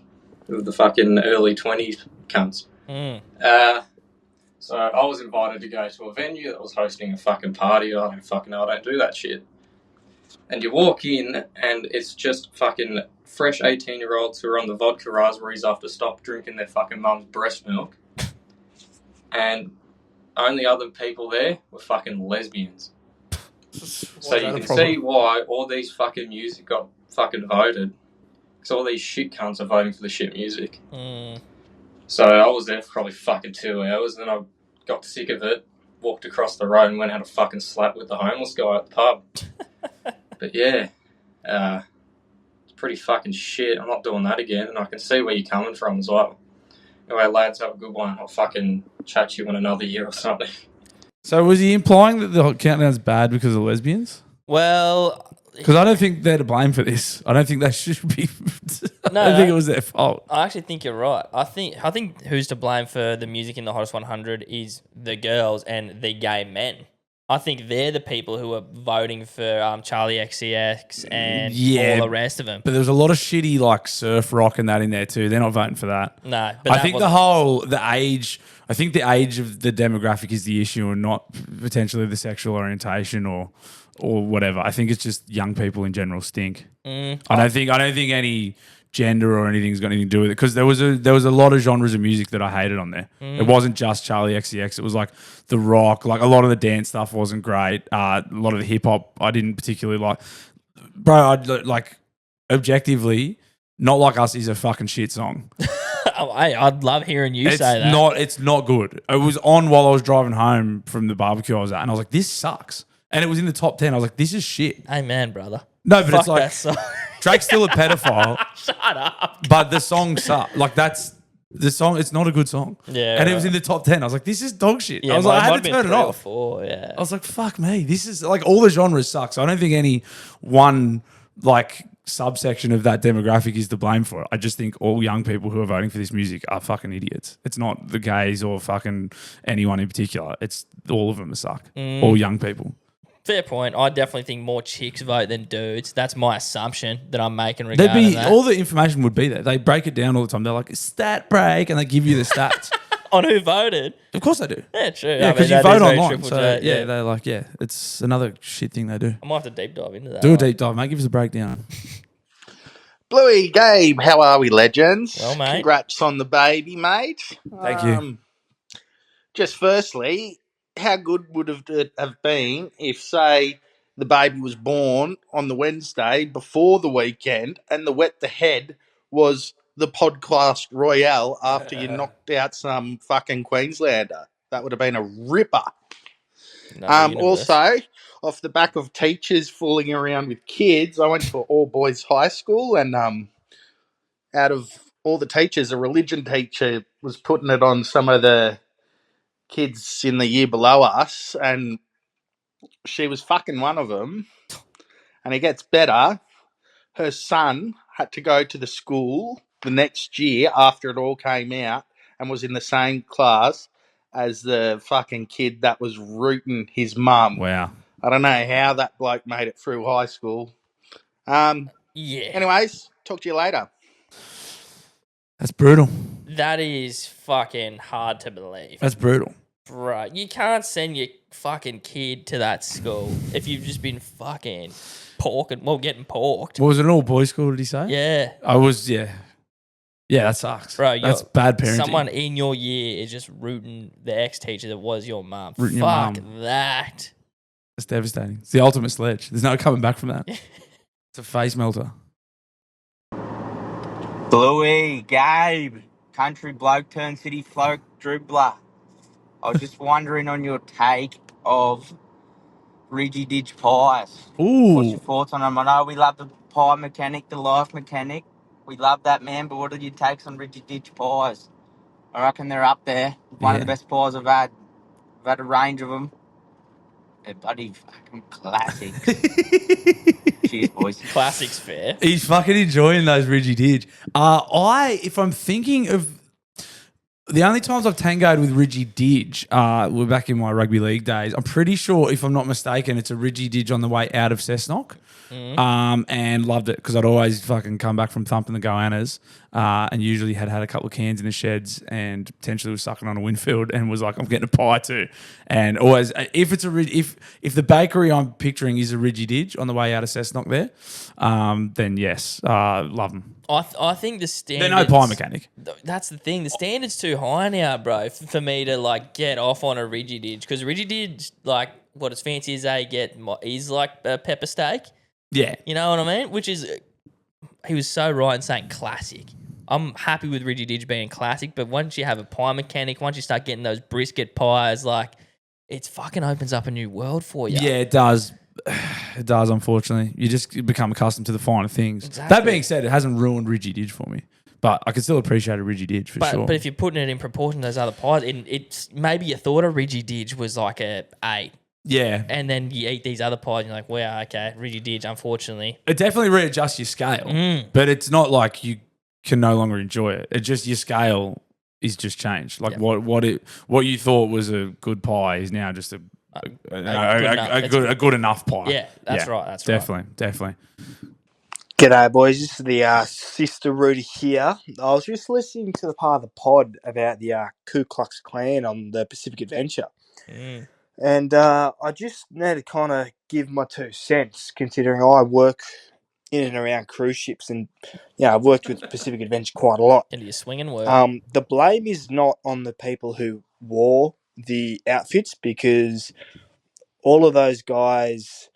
of the fucking early 20s cunts. So I was invited to go to a venue that was hosting a fucking party. I don't do that shit. And you walk in and it's just fucking fresh 18-year-olds who are on the vodka raspberries after stop drinking their fucking mum's breast milk. And only other people there were fucking lesbians. So you can see why all these fucking music got fucking voted. Because all these shit cunts are voting for the shit music. So I was there for probably fucking 2 hours, and then I got sick of it, walked across the road and went out a fucking slap with the homeless guy at the pub. But yeah, it's pretty fucking shit. I'm not doing that again, and I can see where you're coming from as well. Anyway, lads, have a good one. I'll fucking chat to you in another year or something. So was he implying that the countdown's bad because of lesbians? Well, because I don't think they're to blame for this. I don't think they should be. I don't think it was their fault. I actually think you're right. I think who's to blame for the music in the Hottest 100 is the girls and the gay men. I think they're the people who are voting for Charlie XCX and all the rest of them. But there was a lot of shitty surf rock and that in there too. They're not voting for that. No, but I think the age. I think the age of the demographic is the issue, and not potentially the sexual orientation or whatever. I think it's just young people in general stink. I don't think any gender or anything's got anything to do with it, because there was a lot of genres of music that I hated on there. It wasn't just Charlie XCX. It was the rock, a lot of the dance stuff wasn't great. A lot of the hip hop I didn't particularly like. Bro, objectively, Not Like Us is a fucking shit song. I'd love hearing you say that. It's not good. It was on while I was driving home from the barbecue I was at, and I was like, this sucks. And it was in the top 10. I was like, this is shit. Amen, brother. No, but Fuck it's like, that song. Drake's still a pedophile. Shut up. But the song sucks. That's the song. It's not a good song. Yeah. And it was in the top 10. I was like, this is dog shit. Yeah, I was like, I had to turn it off. Yeah. I was like, fuck me. This is all the genres suck. So I don't think any one subsection of that demographic is to blame for it. I just think all young people who are voting for this music are fucking idiots. It's not the gays or fucking anyone in particular. It's all of them suck. All young people. Fair point. I definitely think more chicks vote than dudes. That's my assumption that I'm making regarding that. All the information would be there. They break it down all the time. They're like, stat break, and they give you the stats. On who voted? Of course they do. Yeah, true. Yeah, because you vote online. So, they're like, it's another shit thing they do. I might have to deep dive into that. Do a deep dive, mate. Give us a breakdown. Bluey, Gabe, how are we, legends? Well, mate. Congrats on the baby, mate. Thank you. Just firstly, how good would it have been if, say, the baby was born on the Wednesday before the weekend, and the wet the head was the podcast royale after you knocked out some fucking Queenslander. That would have been a ripper. Another universe. Also, off the back of teachers fooling around with kids, I went to an all-boys high school, and out of all the teachers, a religion teacher was putting it on some of the kids in the year below us, and she was fucking one of them. And it gets better. Her son had to go to the school the next year after it all came out and was in the same class as the fucking kid that was rooting his mum. Wow. I don't know how that bloke made it through high school. Yeah. Anyways, talk to you later. That's brutal. That is fucking hard to believe. That's brutal. Bro, you can't send your fucking kid to that school if you've just been fucking getting porked. What was it, an all-boys school, did he say? Yeah. Yeah, that sucks. Bro, that's bad parenting. Someone in your year is just rooting the ex-teacher that was your mum. Rooting Fuck your mum. that. That's devastating. It's the ultimate sledge. There's no coming back from that. It's a face melter. Bluey, Gabe, country bloke turned city folk dribbler. I was just wondering on your take of Reggie Ditch pies. What's your Ooh. thoughts on them? I know we love the pie mechanic, the life mechanic. We love that, man, but what are your takes on Reggie Ditch pies? I reckon they're up there. One of the best pies I've had. I've had a range of them. They're bloody fucking classics. Cheers, boys. Classics fair. He's fucking enjoying those Reggie Didge. If I'm thinking of the only times I've tangoed with Reggie Didge, were back in my rugby league days. I'm pretty sure, if I'm not mistaken, it's a Reggie Didge on the way out of Cessnock. And loved it because I'd always fucking come back from thumping the Goannas and usually had a couple of cans in the sheds and potentially was sucking on a Winfield and was like, I'm getting a pie too. And always, if the bakery I'm picturing is a Reggie Didge on the way out of Cessnock there, then yes, love them. I think the standards... They're no pie mechanic. That's the thing. The standard's too high now, bro, for me to like get off on a Reggie Didge. Because Reggie Didge, like, what as fancy as they get is like a pepper steak. Yeah. You know what I mean? Which is, he was so right in saying classic. I'm happy with Reggie Didge being classic, but once you have a pie mechanic, once you start getting those brisket pies, like, it fucking opens up a new world for you. Yeah, it does. It does, unfortunately. You just become accustomed to the finer things. Exactly. That being said, it hasn't ruined Reggie Didge for me. But I can still appreciate a Reggie Didge for sure. But if you're putting it in proportion to those other pies, it's maybe you thought a Reggie Didge was like a 8. Yeah. And then you eat these other pies and you're like, wow, okay, Reggie Didge, unfortunately. It definitely readjusts your scale. But it's not like you can no longer enjoy it. It just, your scale is just changed. Like what you thought was a good pie is now just a good enough pie. Yeah, that's right. That's definitely. G'day, boys. This is the Sister Rudy here. I was just listening to the part of the pod about the Ku Klux Klan on the Pacific Adventure. And I just need to kind of give my 2 cents, considering I work in and around cruise ships and, I've worked with Pacific Adventure quite a lot. Into your swinging work. The blame is not on the people who wore the outfits, because all of those guys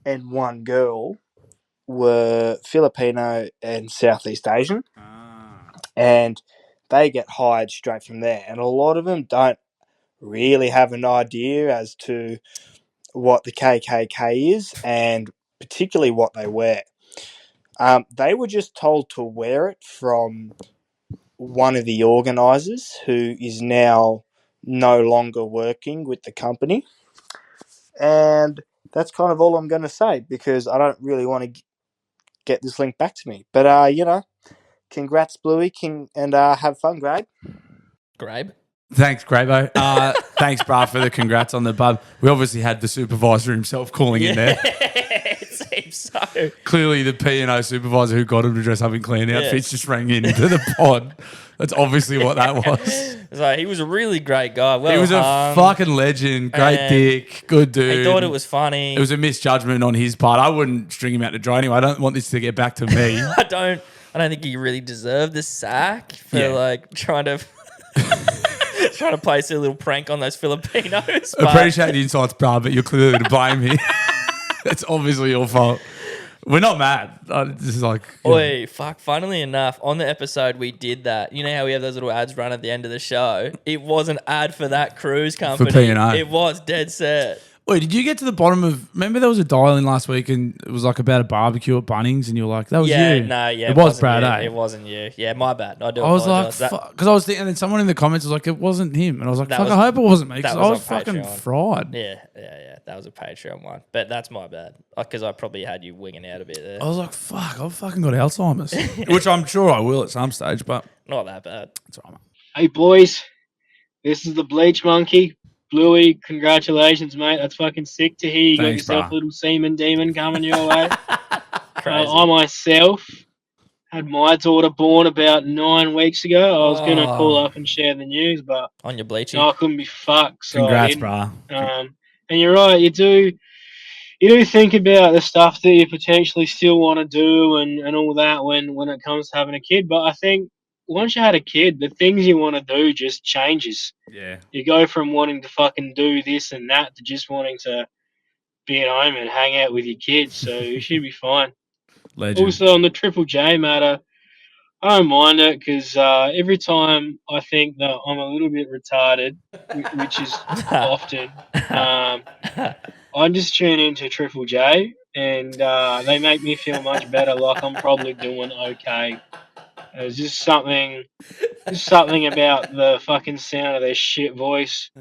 and one girl were Filipino and Southeast Asian, and they get hired straight from there. And a lot of them don't really have an idea as to what the KKK is and particularly what they wear. They were just told to wear it from one of the organisers, who is now no longer working with the company. And that's kind of all I'm going to say, because I don't really want to get this link back to me. But, congrats, Bluey, and have fun, Grabe. Grabe? Thanks, Grabo. Thanks, brah, for the congrats on the bub. We obviously had the supervisor himself calling in there. It seems so. Clearly, the P&O supervisor who got him to dress up in clean outfits just rang into the pod. That's obviously what that was. So he was a really great guy. Well, he was a fucking legend. Great dick. Good dude. He thought it was funny. It was a misjudgment on his part. I wouldn't string him out to dry anyway. I don't want this to get back to me. I don't think he really deserved the sack for like trying to play a little prank on those Filipinos. Appreciate the insights, bruh, but you're clearly to blame here. That's obviously your fault. We're not mad. This is like... Oi, fuck. Funnily enough, on the episode we did that. You know how we have those little ads run at the end of the show? It was an ad for that cruise company. For P&A. It was dead set. Wait, did you get to the bottom of... Remember there was a dial-in last week and it was like about a barbecue at Bunnings and you were like, that was you? It was Brad, you. eh? It wasn't you. Yeah, my bad. I was like, fuck. Because I was thinking, and then someone in the comments was like, it wasn't him. And I was like, fuck, I hope it wasn't me because I was fucking fried. Yeah. That was a Patreon one. But that's my bad. Because I probably had you winging out a bit there. I was like, fuck, I've fucking got Alzheimer's. Which I'm sure I will at some stage, but... Not that bad. It's all right, mate. Hey, boys. This is the Bleach Monkey. Bluey, congratulations, mate. That's fucking sick to hear. You got yourself a little semen demon coming your way. I myself had my daughter born about 9 weeks ago. I was going to call up and share the news, but on your bleaching, I couldn't be fucked. So congrats, bro. And you're right. You do think about the stuff that you potentially still want to do and all that when it comes to having a kid. But I think once you had a kid, the things you want to do just changes. Yeah. You go from wanting to fucking do this and that to just wanting to be at home and hang out with your kids. So you should be fine. Legend. Also, on the Triple J matter, I don't mind it because every time I think that I'm a little bit retarded, which is often, I just tune into Triple J and they make me feel much better, like I'm probably doing okay. There's just something about the fucking sound of their shit voice.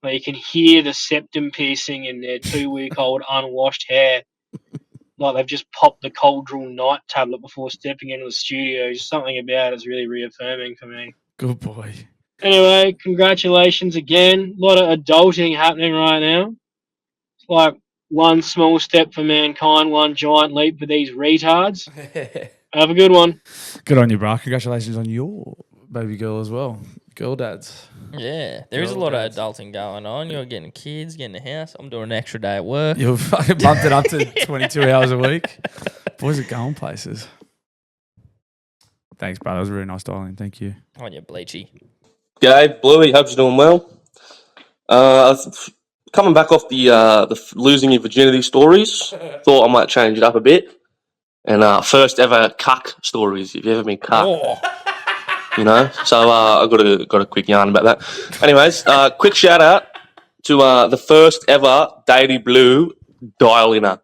Like you can hear the septum piercing in their 2-week-old unwashed hair. Like they've just popped the cold drill night tablet before stepping into the studio. Something about it's really reaffirming for me. Good boy. Anyway, congratulations again. A lot of adulting happening right now. It's like one small step for mankind, one giant leap for these retards. Have a good one. Good on you, bro. Congratulations on your baby girl as well. Girl dads. Yeah, there is a lot of adulting going on. You're getting kids, getting a house. I'm doing an extra day at work. You've fucking bumped it up to 22 hours a week. Boys are going places. Thanks, bro. That was a really nice dialing. Thank you. On your bleachy. G'day, Bluey. Hope you're doing well. Coming back off the losing your virginity stories, thought I might change it up a bit. And first ever cuck stories. If you've ever been cucked, you know. So I got a quick yarn about that. Anyways, quick shout out to the first ever Daily Blue dial-inner,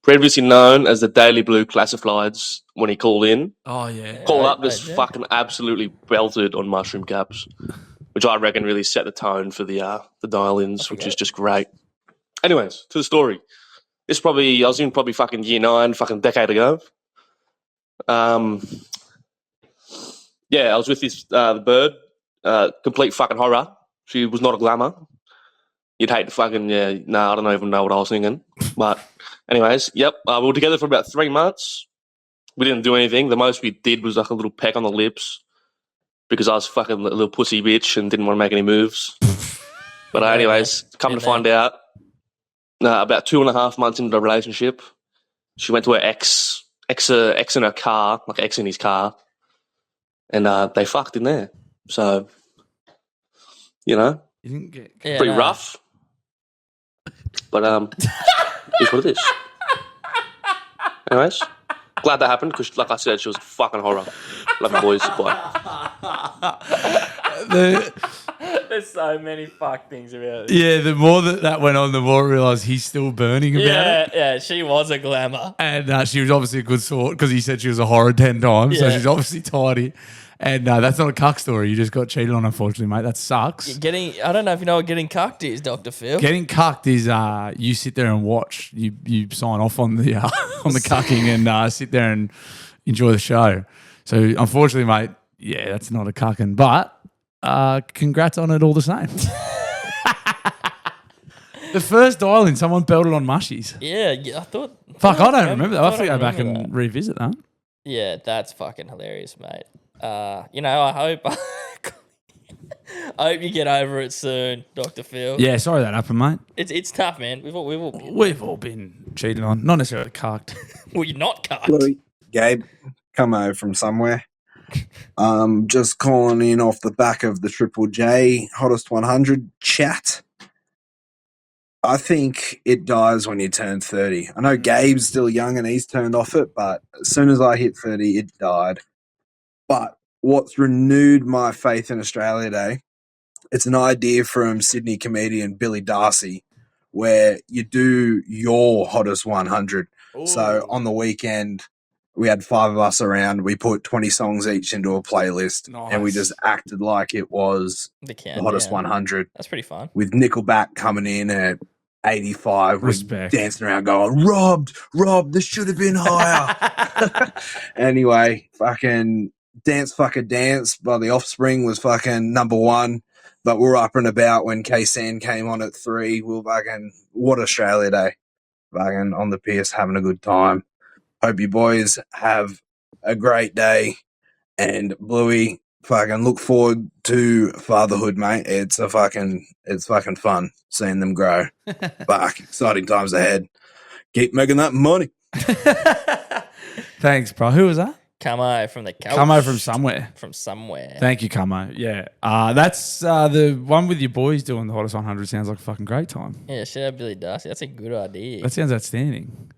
previously known as the Daily Blue Classifieds. When he called in, called up, just fucking absolutely belted on mushroom caps, which I reckon really set the tone for the dial-ins, which is just great. Anyways, to the story. I was in probably fucking year 9, fucking decade ago. I was with this the bird, complete fucking horror. She was not a glamour. You'd hate to fucking I don't even know what I was thinking. But anyways, we were together for about 3 months. We didn't do anything. The most we did was like a little peck on the lips because I was fucking a little pussy bitch and didn't want to make any moves. But anyways, come to find out. About 2.5 months into the relationship, she went to her ex in her car, like ex in his car, and they fucked in there. So, you didn't get pretty rough, but it's what it is. Anyways, glad that happened because, like I said, she was a fucking horror. Love you, boys. Bye. There's so many fuck things about it. Yeah, the more that went on, the more I realised he's still burning about it. Yeah, she was a glamour. And she was obviously a good sort because he said she was a horror 10 times, so she's obviously tidy. And that's not a cuck story. You just got cheated on, unfortunately, mate. That sucks. I don't know if you know what getting cucked is, Dr. Phil. Getting cucked is you sit there and watch. You sign off on the on the cucking and sit there and enjoy the show. So, unfortunately, mate, that's not a cucking. But congrats on it all the same. The first dial-in, someone belted on mushies. Yeah, I thought... Fuck, I don't remember that. I have to go back and revisit that. Yeah, that's fucking hilarious, mate. I hope... I hope you get over it soon, Dr. Phil. Yeah, sorry that happened, mate. It's tough, man. We've all been cheated on. Not necessarily cucked. Well, you're not cucked. Gabe, come over from somewhere. Just calling in off the back of the Triple J Hottest 100 chat. I think it dies when you turn 30. I know Gabe's still young and he's turned off it, but as soon as I hit 30, it died. But what's renewed my faith in Australia Day, it's an idea from Sydney comedian Billy Darcy where you do your hottest 100. Ooh. So on the weekend, we had 5 of us around. We put 20 songs each into a playlist, and we just acted like it was the hottest 100. That's pretty fun. With Nickelback coming in at 85, Respect. we're dancing around going, Rob, this should have been higher. Anyway, fucking Dance Fucker Dance by The Offspring was fucking number 1. But we were up and about when K-San came on at 3. We were fucking, what Australia Day. Fucking on the piss, having a good time. Hope you boys have a great day. And Bluey, fucking look forward to fatherhood, mate. It's fucking fun seeing them grow. Fuck, exciting times ahead. Keep making that money. Thanks, bro. Who was that? Camo from the couch. Camo from somewhere. From somewhere. Thank you, Camo. Yeah. That's the one with your boys doing the hottest 100. Sounds like a fucking great time. Yeah, shout out Billy Darcy. That's a good idea. That sounds outstanding.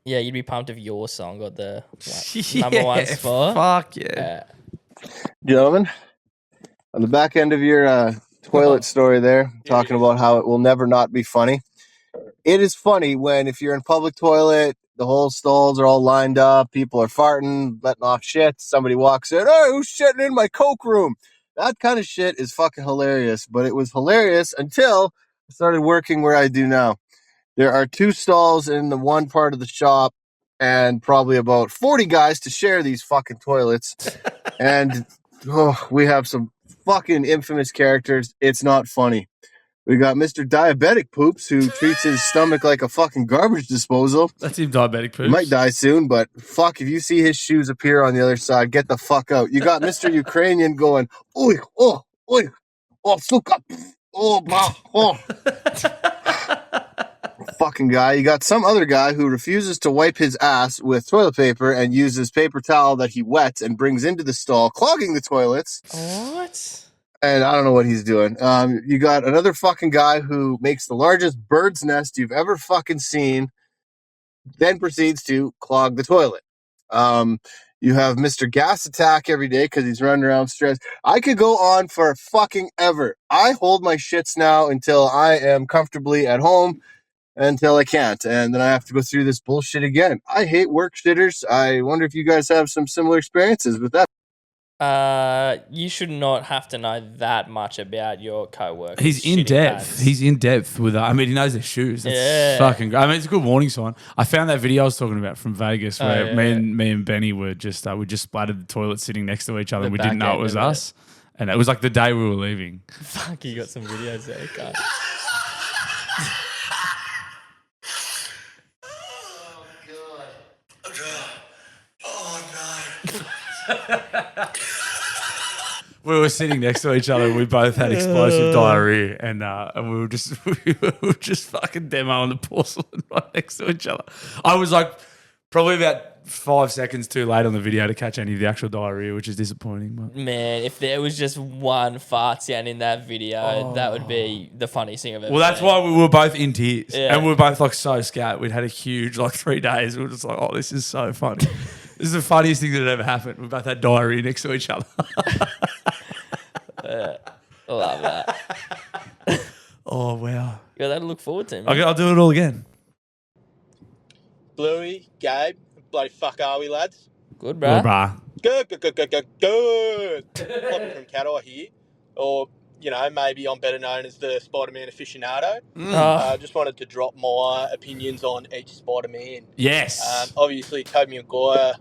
Yeah, you'd be pumped if your song got the number 1 spot. Fuck yeah. Gentlemen, on the back end of your toilet story there, talking about how it will never not be funny. It is funny when if you're in public toilet, the whole stalls are all lined up, people are farting, letting off shit, somebody walks in, hey, who's shitting in my Coke room? That kind of shit is fucking hilarious, but it was hilarious until I started working where I do now. There are 2 stalls in the one part of the shop and probably about 40 guys to share these fucking toilets. And we have some fucking infamous characters. It's not funny. We got Mr. Diabetic Poops who treats his stomach like a fucking garbage disposal. That's him, Diabetic Poops. He might die soon, but fuck, if you see his shoes appear on the other side, get the fuck out. You got Mr. Ukrainian going, oi, oh, suka, oh, blah, oh. Fucking guy. You got some other guy who refuses to wipe his ass with toilet paper and uses paper towel that he wets and brings into the stall, clogging the toilets. What? And I don't know what he's doing. You got another fucking guy who makes the largest bird's nest you've ever fucking seen, then proceeds to clog the toilet. You have Mr. Gas Attack every day because he's running around stressed. I could go on for fucking ever. I hold my shits now until I am comfortably at home, until I can't, and then I have to go through this bullshit again. I hate work shitters. I wonder if you guys have some similar experiences with that. You should not have to know that much about your co-workers. He's in depth. Pads. He's in depth with. I mean, he knows their shoes. That's fucking great. I mean, it's a good warning sign. I found that video I was talking about from Vegas where me and Benny were just we just splattered the toilet sitting next to each other, and we didn't know it was us. And it was like the day we were leaving. Fuck, you got some videos there, guys. We were sitting next to each other. We both had explosive diarrhea, and we were just fucking demoing the porcelain right next to each other. I was like probably about 5 seconds too late on the video to catch any of the actual diarrhea, which is disappointing. But. Man, if there was just one fart sound in that video, that would be the funniest thing I've ever Well, that's seen. why we were both in tears, Yeah. and we were both like so scared. We'd had a huge 3 days. We were just like, oh, this is so funny. This is the funniest thing that had ever happened. We both had diarrhea next to each other. Love that. Oh, wow. You got that to look forward to, man. I'll do it all again. Bluey, Gabe, bloody fuck are we, lads? Good, bro. Good. Floppy from Cattle here. Or, maybe I'm better known as the Spider-Man aficionado. Just wanted to drop my opinions on each Spider-Man. Yes. Obviously, Tobey Maguire,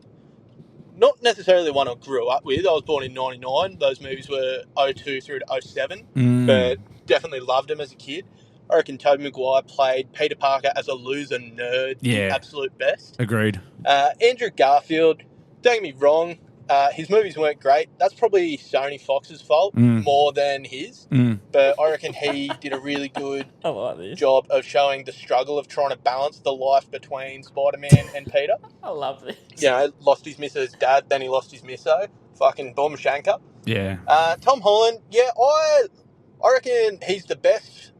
not necessarily the one I grew up with. I was born in 99. Those movies were 02 through to 07. But definitely loved him as a kid. I reckon Tobey Maguire played Peter Parker as a loser nerd, the absolute best. Agreed. Andrew Garfield, don't get me wrong, his movies weren't great. That's probably Sony Fox's fault more than his. But I reckon he did a really good job of showing the struggle of trying to balance the life between Spider-Man and Peter. I love this. Lost his missus' dad, then he lost his misso. Fucking bomb shanker. Yeah. Tom Holland, I reckon he's the best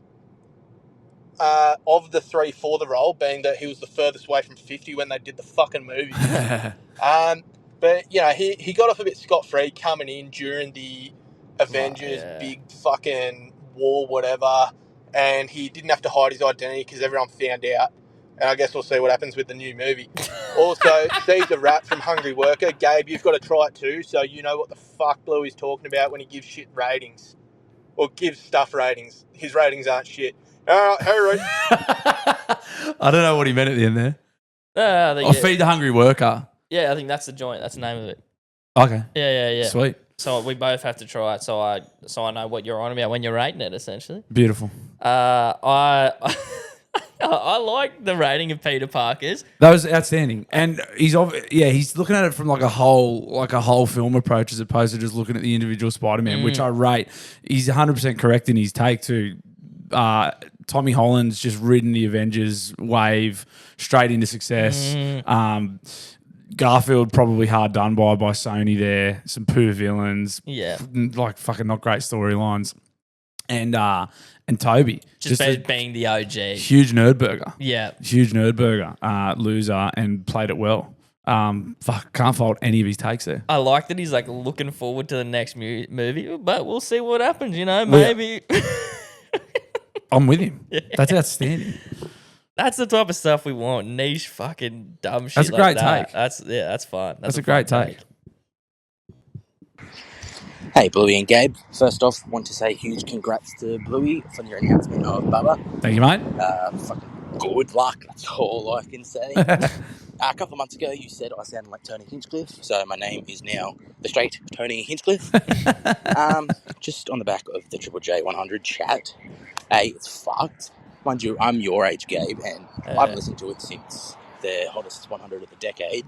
of the three for the role, being that he was the furthest away from 50 when they did the fucking movie. But, you know, he got off a bit scot-free coming in during the Avengers big fucking war, whatever, and he didn't have to hide his identity because everyone found out. And I guess we'll see what happens with the new movie. Also, Caesar Rat from Hungry Worker. Gabe, you've got to try it too, so you know what the fuck Bluey's talking about when he gives shit ratings. Or gives stuff ratings. His ratings aren't shit. Harry. I don't know what he meant at the end there. Feed the hungry worker. Yeah, I think that's the joint. That's the name of it. Okay. Yeah. Sweet. So we both have to try it. So I know what you're on about when you're rating it. Essentially. Beautiful. I like the rating of Peter Parker's. That was outstanding, and he's looking at it from like a whole film approach as opposed to just looking at the individual Spider-Man, which I rate. He's 100% correct in his take too. Tommy Holland's just ridden the Avengers wave straight into success. Garfield probably hard done by Sony there. Some poor villains. Yeah. Like fucking not great storylines. And Toby. Just being the OG. Huge nerdburger. Yeah. Huge nerdburger. Loser and played it well. Can't fault any of his takes there. I like that he's like looking forward to the next movie, but we'll see what happens, you know, maybe. I'm with him. Yeah. That's outstanding. That's the type of stuff we want. Niche fucking dumb shit. That's a great take. That's fun. That's a great take. Hey, Bluey and Gabe. First off, want to say huge congrats to Bluey for your announcement of Bubba. Thank you, mate. Fucking good luck. That's all I can say. A couple of months ago, you said I sounded like Tony Hinchcliffe, so my name is now the straight Tony Hinchcliffe. Just on the back of the Triple J 100 chat, hey, it's fucked. Mind you, I'm your age, Gabe, and I've listened to it since the hottest 100 of the decade,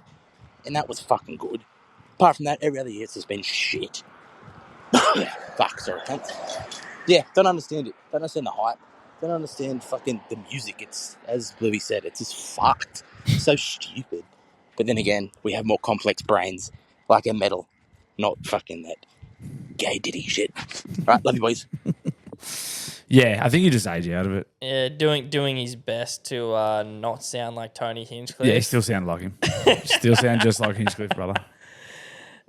and that was fucking good. Apart from that, every other year it's just been shit. Fuck, sorry, thanks. Yeah, don't understand it. Don't understand the hype. Don't understand fucking the music. It's, as Bluey said, it's just fucked. So stupid. But then again, we have more complex brains, like a metal, not fucking that gay ditty shit. Right, love you boys. Yeah, I think he just aged out of it. Yeah, doing his best to not sound like Tony Hinchcliffe. Yeah, he still sounded like him. Still sound just like Hinchcliffe, brother.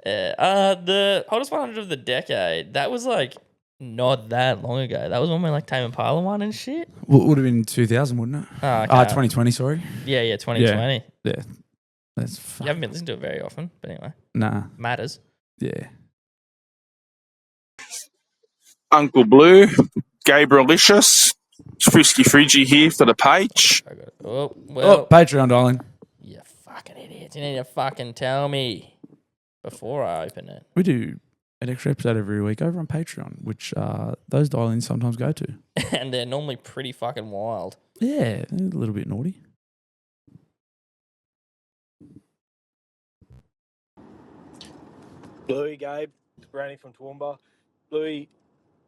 Yeah. The hottest 100 of the decade, that was like not that long ago. That was when we like Tame Impala won and shit. Well, it would have been 2000, wouldn't it? Oh, okay. 2020, sorry. Yeah, 2020. Yeah. That's You haven't been listening to it very often, but anyway. Nah. Matters. Yeah. Uncle Blue, Gabrielicious, Frisky Friggy here for the page. Patreon, darling. You fucking idiots. You need to fucking tell me before I open it. We do an extra episode every week over on Patreon, which those dial-ins sometimes go to. And they're normally pretty fucking wild. Yeah, a little bit naughty. Bluey, Gabe, it's Granny from Toowoomba. Bluey,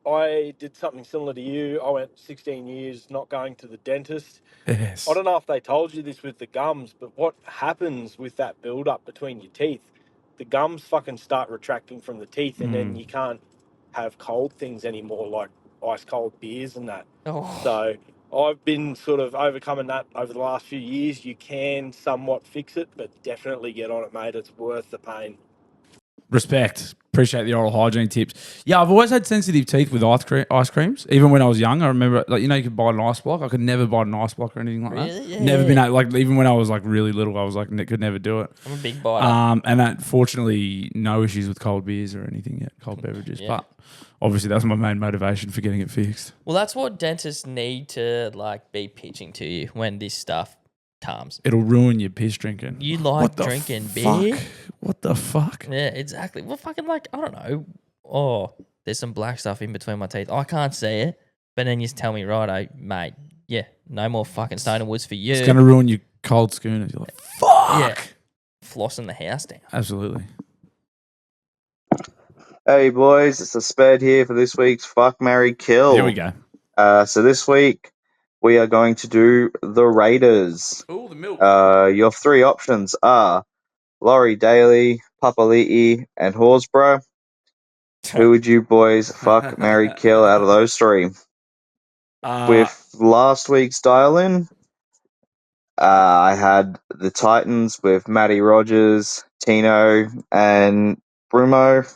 I did something similar to you. I went 16 years not going to the dentist. Yes. I don't know if they told you this with the gums, but what happens with that build-up between your teeth? The gums fucking start retracting from the teeth, and then you can't have cold things anymore, like ice-cold beers and that. Oh. So I've been sort of overcoming that over the last few years. You can somewhat fix it, but definitely get on it, mate. It's worth the pain. Respect. Appreciate the oral hygiene tips. Yeah, I've always had sensitive teeth with ice creams. Even when I was young, I remember, like, you know, you could buy an ice block. I could never buy an ice block or anything like that. Yeah. Never been able, like, even when I was like really little, I was like, could never do it. I'm a big biter. And that, fortunately, no issues with cold beers or anything yet, cold beverages. Yeah. But obviously, that was my main motivation for getting it fixed. Well, that's what dentists need to like be pitching to you when this stuff comes. It'll ruin your piss drinking. You like drinking beer? What the fuck? Yeah, exactly. Well, fucking like, I don't know. Oh, there's some black stuff in between my teeth. I can't see it. But then you just tell me, righto, mate, yeah, no more fucking Stone and Woods for you. It's going to ruin your cold schooners. You're like, fuck. Yeah. Flossing the house down. Absolutely. Hey, boys, it's a sped here for this week's Fuck, Marry, Kill. Here we go. So this week, we are going to do the Raiders. Ooh, the milk. Your three options are Laurie Daly, Papali'i, and Horsburgh. Who would you boys fuck, marry, kill out of those three? With last week's dial-in, I had the Titans with Matty Rogers, Tino, and Brumo.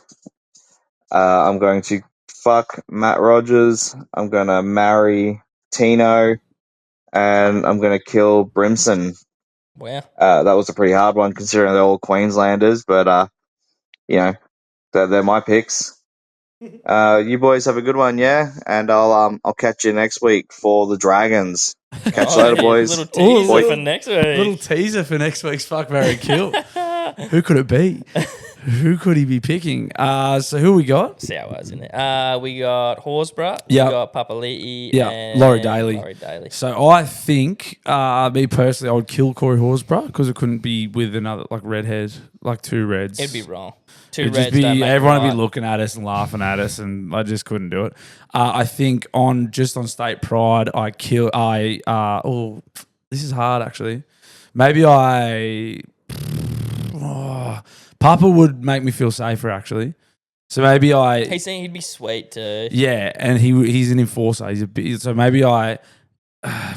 I'm going to fuck Matt Rogers. I'm going to marry Tino, and I'm going to kill Brimson. Wow. That was a pretty hard one considering they're all Queenslanders, but you know, they're my picks. You boys have a good one, yeah, and I'll catch you next week for the Dragons. Catch you later, boys. Little teaser for next week. Little teaser for next week's Fuck, Marry, Kill. Who could it be? Who could he be picking? So who we got? See how it was, isn't it? We got Horsburgh. Yep. We got Papali'i. Yeah, And Laurie Daly. Laurie Daly. So I think, me personally, I would kill Corey Horsburgh because it couldn't be with another redhead, like two reds. It'd be wrong. Two It'd reds. just be don't make everyone it would right. be looking at us and laughing at us, and I just couldn't do it. I think on state pride, this is hard actually. Maybe Papa would make me feel safer actually. So maybe He's saying he'd be sweet too. yeah, and he's an enforcer. He's a bit, so maybe but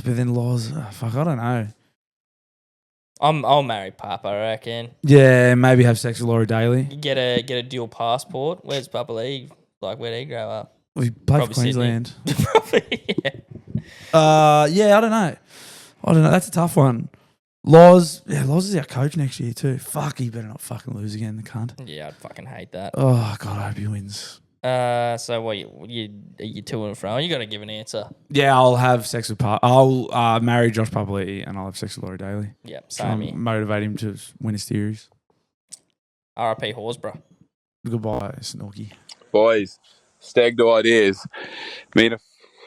then Laws, fuck, I don't know. I'll marry Papa, I reckon. Yeah, maybe have sex with Laurie Daly. Get a dual passport. Where's Papa Lee? Like, where'd he grow up? Well, he played for Probably Queensland. Probably, yeah. Yeah, I don't know. That's a tough one. Loz is our coach next year too. Fuck, he better not fucking lose again, the cunt. Yeah, I'd fucking hate that. Oh God, I hope he wins. So what? You to and fro? You got to give an answer. Yeah, I'll have sex with I'll marry Josh Papali'i and I'll have sex with Laurie Daly. Yep, Try and same. motivate him to win a series. R.I.P. Horsburgh. Goodbye, Snorky. Boys, stagged ideas. Me and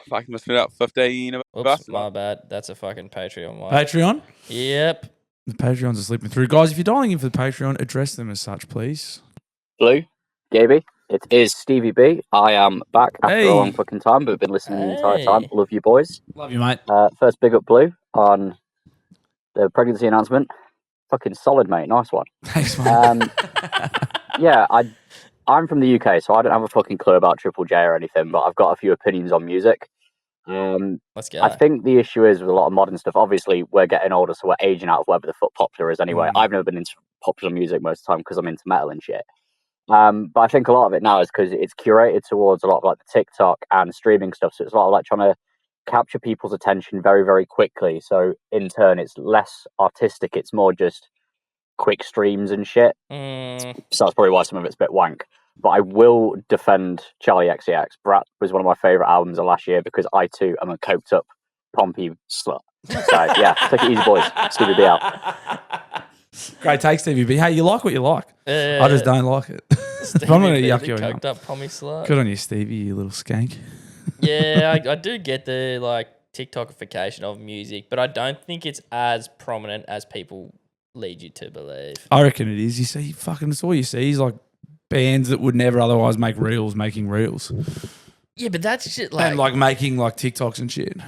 fucking must spend out 15 of Oops, us. my bad. That's a fucking Patreon one. Patreon? Yep. The Patreons are sleeping through. Guys, if you're dialing in for the Patreon, address them as such, please. Blue, Gaby, it is Stevie B. I am back after Hey. a long fucking time, but been listening the entire time. Love you boys. Love you, mate. First big up Blue on the pregnancy announcement. Fucking solid, mate. Nice one. Thanks, mate. Yeah, I'm from the UK, so I don't have a fucking clue about Triple J or anything, but I've got a few opinions on music. Let's go. I think the issue is with a lot of modern stuff. Obviously, we're getting older, so we're aging out of whatever the fuck popular is anyway. I've never been into popular music most of the time because I'm into metal and shit. But I think a lot of it now is because it's curated towards a lot of like the TikTok and streaming stuff. So it's a lot of like trying to capture people's attention very, very quickly. So in turn, it's less artistic. It's more just quick streams and shit. So that's probably why some of it's a bit wank. But I will defend Charlie XCX. Brat was one of my favourite albums of last year because I too am a coked up Pompey slut. So yeah, take it easy, boys. Stevie B out. Great take, Stevie B. Hey, you like what you like. I just don't like it. Stevie I'm going to B, yuck the you coked up. up pommy slut. Good on you, Stevie, you little skank. Yeah, I do get the like TikTokification of music, but I don't think it's as prominent as people lead you to believe. I reckon it is. You see, fucking, it's all you see is like bands that would never otherwise make reels making reels. Yeah, but that's shit like... And like making like TikToks and shit.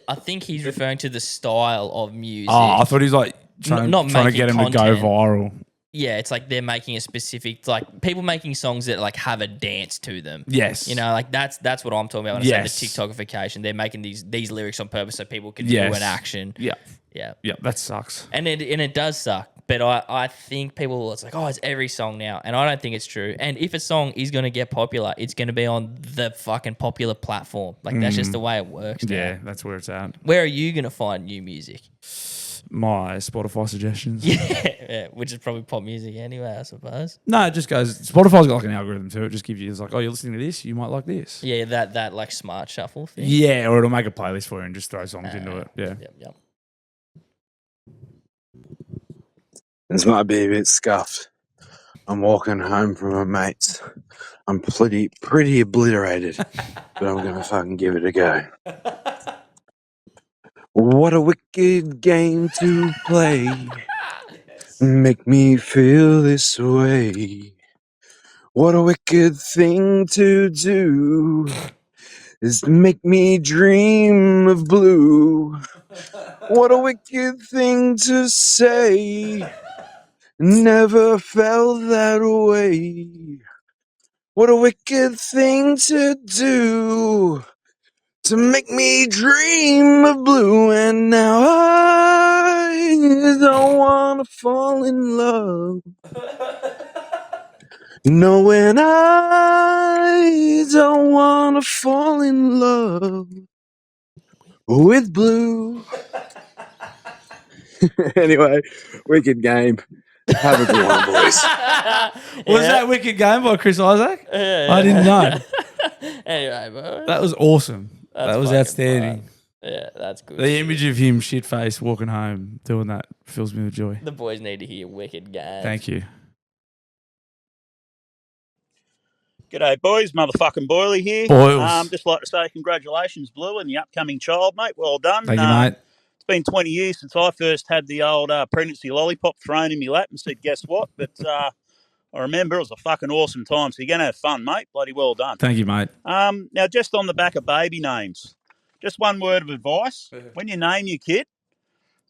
I think he's referring to the style of music. Oh, I thought he was like trying to get him to go viral. Yeah, it's like they're making a specific, like people making songs that like have a dance to them. Yes. You know, like that's what I'm talking about when I say the TikTokification. They're making these lyrics on purpose so people can do an action. Yeah. Yeah. Yeah, that sucks. And it does suck. But I think people, it's like, oh, it's every song now. And I don't think it's true. And if a song is going to get popular, it's going to be on the fucking popular platform. Like, that's just the way it works now. Yeah, that's where it's at. Where are you going to find new music? My Spotify suggestions. Yeah, which is probably pop music anyway, I suppose. No, it just goes, Spotify's got like an algorithm too. It just gives you, it's like, oh, you're listening to this, you might like this. Yeah, that like smart shuffle thing. Yeah, or it'll make a playlist for you and just throw songs into it. Yeah. Yep. This might be a bit scuffed. I'm walking home from my mates. I'm pretty obliterated, but I'm gonna fucking give it a go. What a wicked game to play. Make me feel this way. What a wicked thing to do is make me dream of blue. What a wicked thing to say. Never felt that way. What a wicked thing to do to make me dream of blue, and now I don't want to fall in love. No, when I don't want to fall in love with blue. Anyway, wicked game. Have a good one, boys. Was that Wicked Game by Chris Isaac? Yeah, I didn't know. Anyway, boys. That was awesome. That's that was fucking outstanding. fun. Yeah, that's good. The shit. image of him shit-faced walking home doing that fills me with joy. The boys need to hear Wicked Game. Thank you. G'day, boys. Motherfucking Boily here. Boils. Just like to say congratulations, Blue, and the upcoming child, mate. Well done. Thank you, mate. It's been 20 years since I first had the old pregnancy lollipop thrown in my lap and said, guess what? But I remember it was a fucking awesome time. So you're going to have fun, mate. Bloody well done. Thank you, mate. Now, just on the back of baby names, just one word of advice. When you name your kid,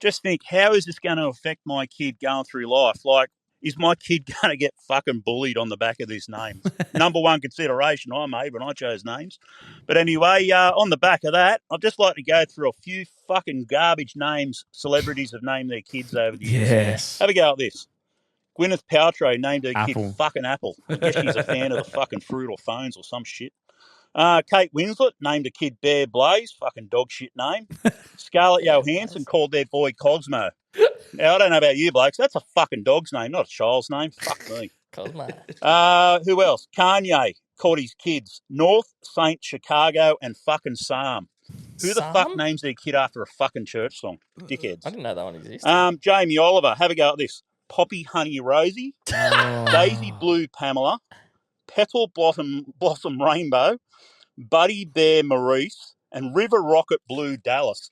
just think, how is this going to affect my kid going through life? Like, is my kid going to get fucking bullied on the back of this name? Number one consideration I made when I chose names. But anyway, on the back of that, I'd just like to go through a few fucking garbage names celebrities have named their kids over the years. Yes. Have a go at this. Gwyneth Paltrow named her Apple. kid fucking Apple. I guess she's a fan of the fucking fruit or phones or some shit. Kate Winslet named a kid Bear Blaze, fucking dog shit name. Scarlett Johansson called their boy Cosmo. Now, I don't know about you blokes, that's a fucking dog's name, not a child's name. Fuck me. Cosmo. Who else? Kanye called his kids North, Saint, Chicago, and fucking Psalm. Who the fuck names their kid after a fucking church song? Dickheads. I didn't know that one existed. Jamie Oliver, have a go at this. Poppy Honey Rosie, Daisy Blue Pamela, Petal Blossom Rainbow, Buddy Bear Maurice, and River Rocket Blue Dallas.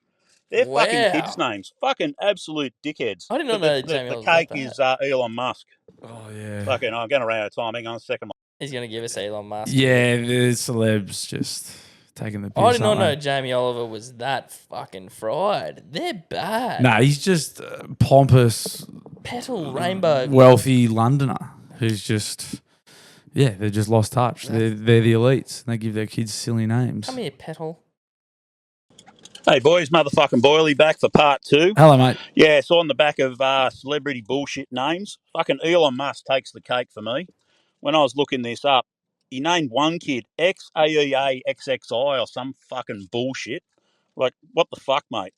They're fucking kids' names. Fucking absolute dickheads. I did not know Jamie the was cake like is Elon Musk. Oh, yeah. Fucking, I'm going to run out of time. Hang on a second. He's going to give us Elon Musk. Yeah, the celebs just taking the piss. I did not know aren't Jamie Oliver was that fucking fried. They're bad. they? Nah, he's just a pompous, Petal Rainbow. wealthy Londoner who's just, yeah, they're just lost touch. They're the elites. They give their kids silly names. Come here, Petal. Hey, boys, motherfucking Boily back for part 2. Hello, mate. Yeah, so on the back of celebrity bullshit names, fucking Elon Musk takes the cake for me. When I was looking this up, he named one kid XAEAXXI or some fucking bullshit. Like, what the fuck, mate?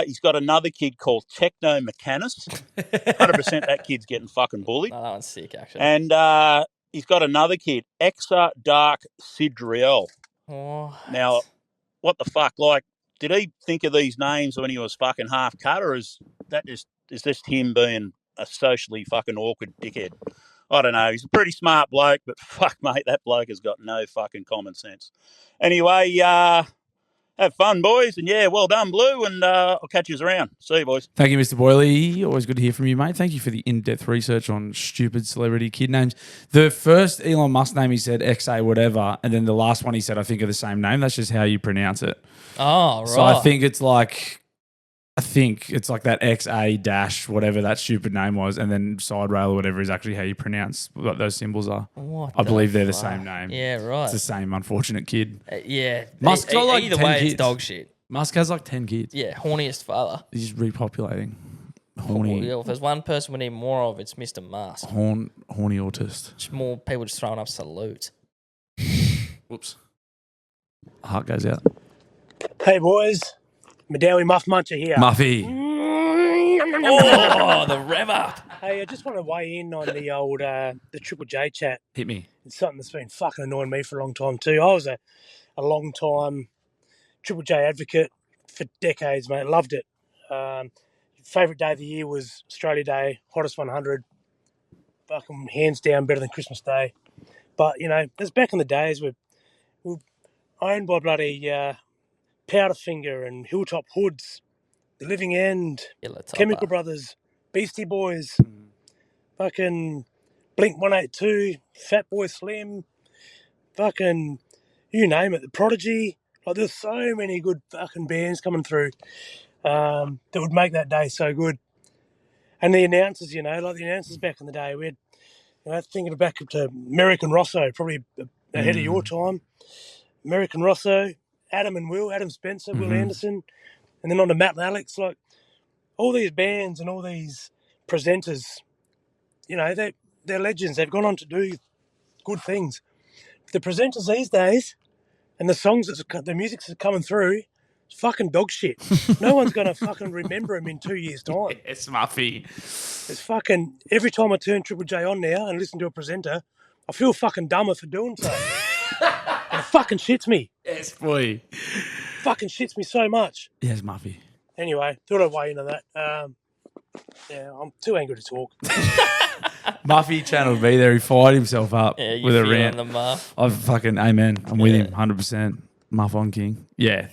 He's got another kid called Techno Mechanus. 100% that kid's getting fucking bullied. No, that one's sick, actually. And he's got another kid, Exa Dark Sidriel. What? Now, what the fuck? Like, did he think of these names when he was fucking half cut, or is this him being a socially fucking awkward dickhead? I don't know. He's a pretty smart bloke, but fuck, mate, that bloke has got no fucking common sense. Anyway, have fun, boys, and yeah, well done, Blue, and I'll catch you around. See you, boys. Thank you, Mr. Boily. Always good to hear from you, mate. Thank you for the in-depth research on stupid celebrity kid names. The first Elon Musk name, he said XA whatever, and then the last one he said, I think, are the same name. That's just how you pronounce it. Oh, right. So I think it's like that XA dash whatever that stupid name was, and then side rail or whatever is actually how you pronounce what those symbols are. What I believe the they're the fuck? same name. Yeah, right. It's the same unfortunate kid. Yeah. Musk's got like either 10 way, kids. it's dog shit. Musk has like 10 kids. Yeah, horniest father. He's just repopulating. Horny. If there's one person we need more of, it's Mr. Musk. Horny autist. Just more people just throwing up salute. Whoops. Heart goes out. Hey, boys. Madawi Muff Muncher here. Muffy. Oh, the rev up. Hey, I just want to weigh in on the old the Triple J chat. Hit me. It's something that's been fucking annoying me for a long time too. I was a long time Triple J advocate for decades, mate. Loved it. Favourite day of the year was Australia Day, hottest 100. Fucking hands down better than Christmas Day. But, you know, that's back in the days where we were owned by bloody Powderfinger and Hilltop Hoods, The Living End, Chemical Brothers, Beastie Boys, fucking Blink 182, Fatboy Slim, fucking you name it, The Prodigy. Like, there's so many good fucking bands coming through that would make that day so good. And the announcers, you know, like the announcers back in the day, we had, you know, thinking back to American Rosso, probably ahead of your time. American Rosso, Adam and Will, Adam Spencer, Will Anderson, and then on to Matt and Alex. Like all these bands and all these presenters, you know, they're legends. They've gone on to do good things. The presenters these days and the songs the music's coming through, it's fucking dog shit. No one's gonna fucking remember them in 2 years' time. It's Muffy. It's fucking every time I turn Triple J on now and listen to a presenter, I feel fucking dumber for doing so. And it fucking shits me. Yes, boy. Fucking shits me so much. Yes, Muffy. Anyway, thought I'd weigh into that. Yeah, I'm too angry to talk. Muffy channeled me there. He fired himself up with a rant. The muff. I've fucking amen. I'm with him 100%. Muff on king. Yeah,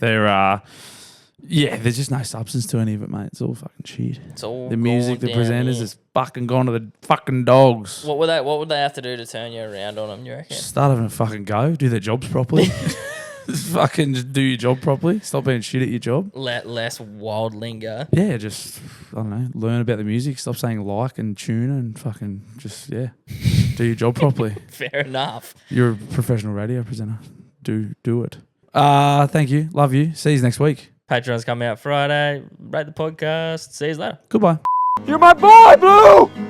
there's just no substance to any of it, mate. It's all fucking shit. It's all the music, the gone presenters, down, it's fucking gone to the fucking dogs. What would they have to do to turn you around on them? You reckon? Start having a fucking go. Do their jobs properly. Just do your job properly. Stop being shit at your job. Let less wild linger. Yeah, just I don't know. Learn about the music. Stop saying like and tune and fucking just do your job properly. Fair enough. You're a professional radio presenter. Do it. Thank you. Love you. See you next week. Patreon's coming out Friday. Rate the podcast. See you later. Goodbye. You're my boy, Blue!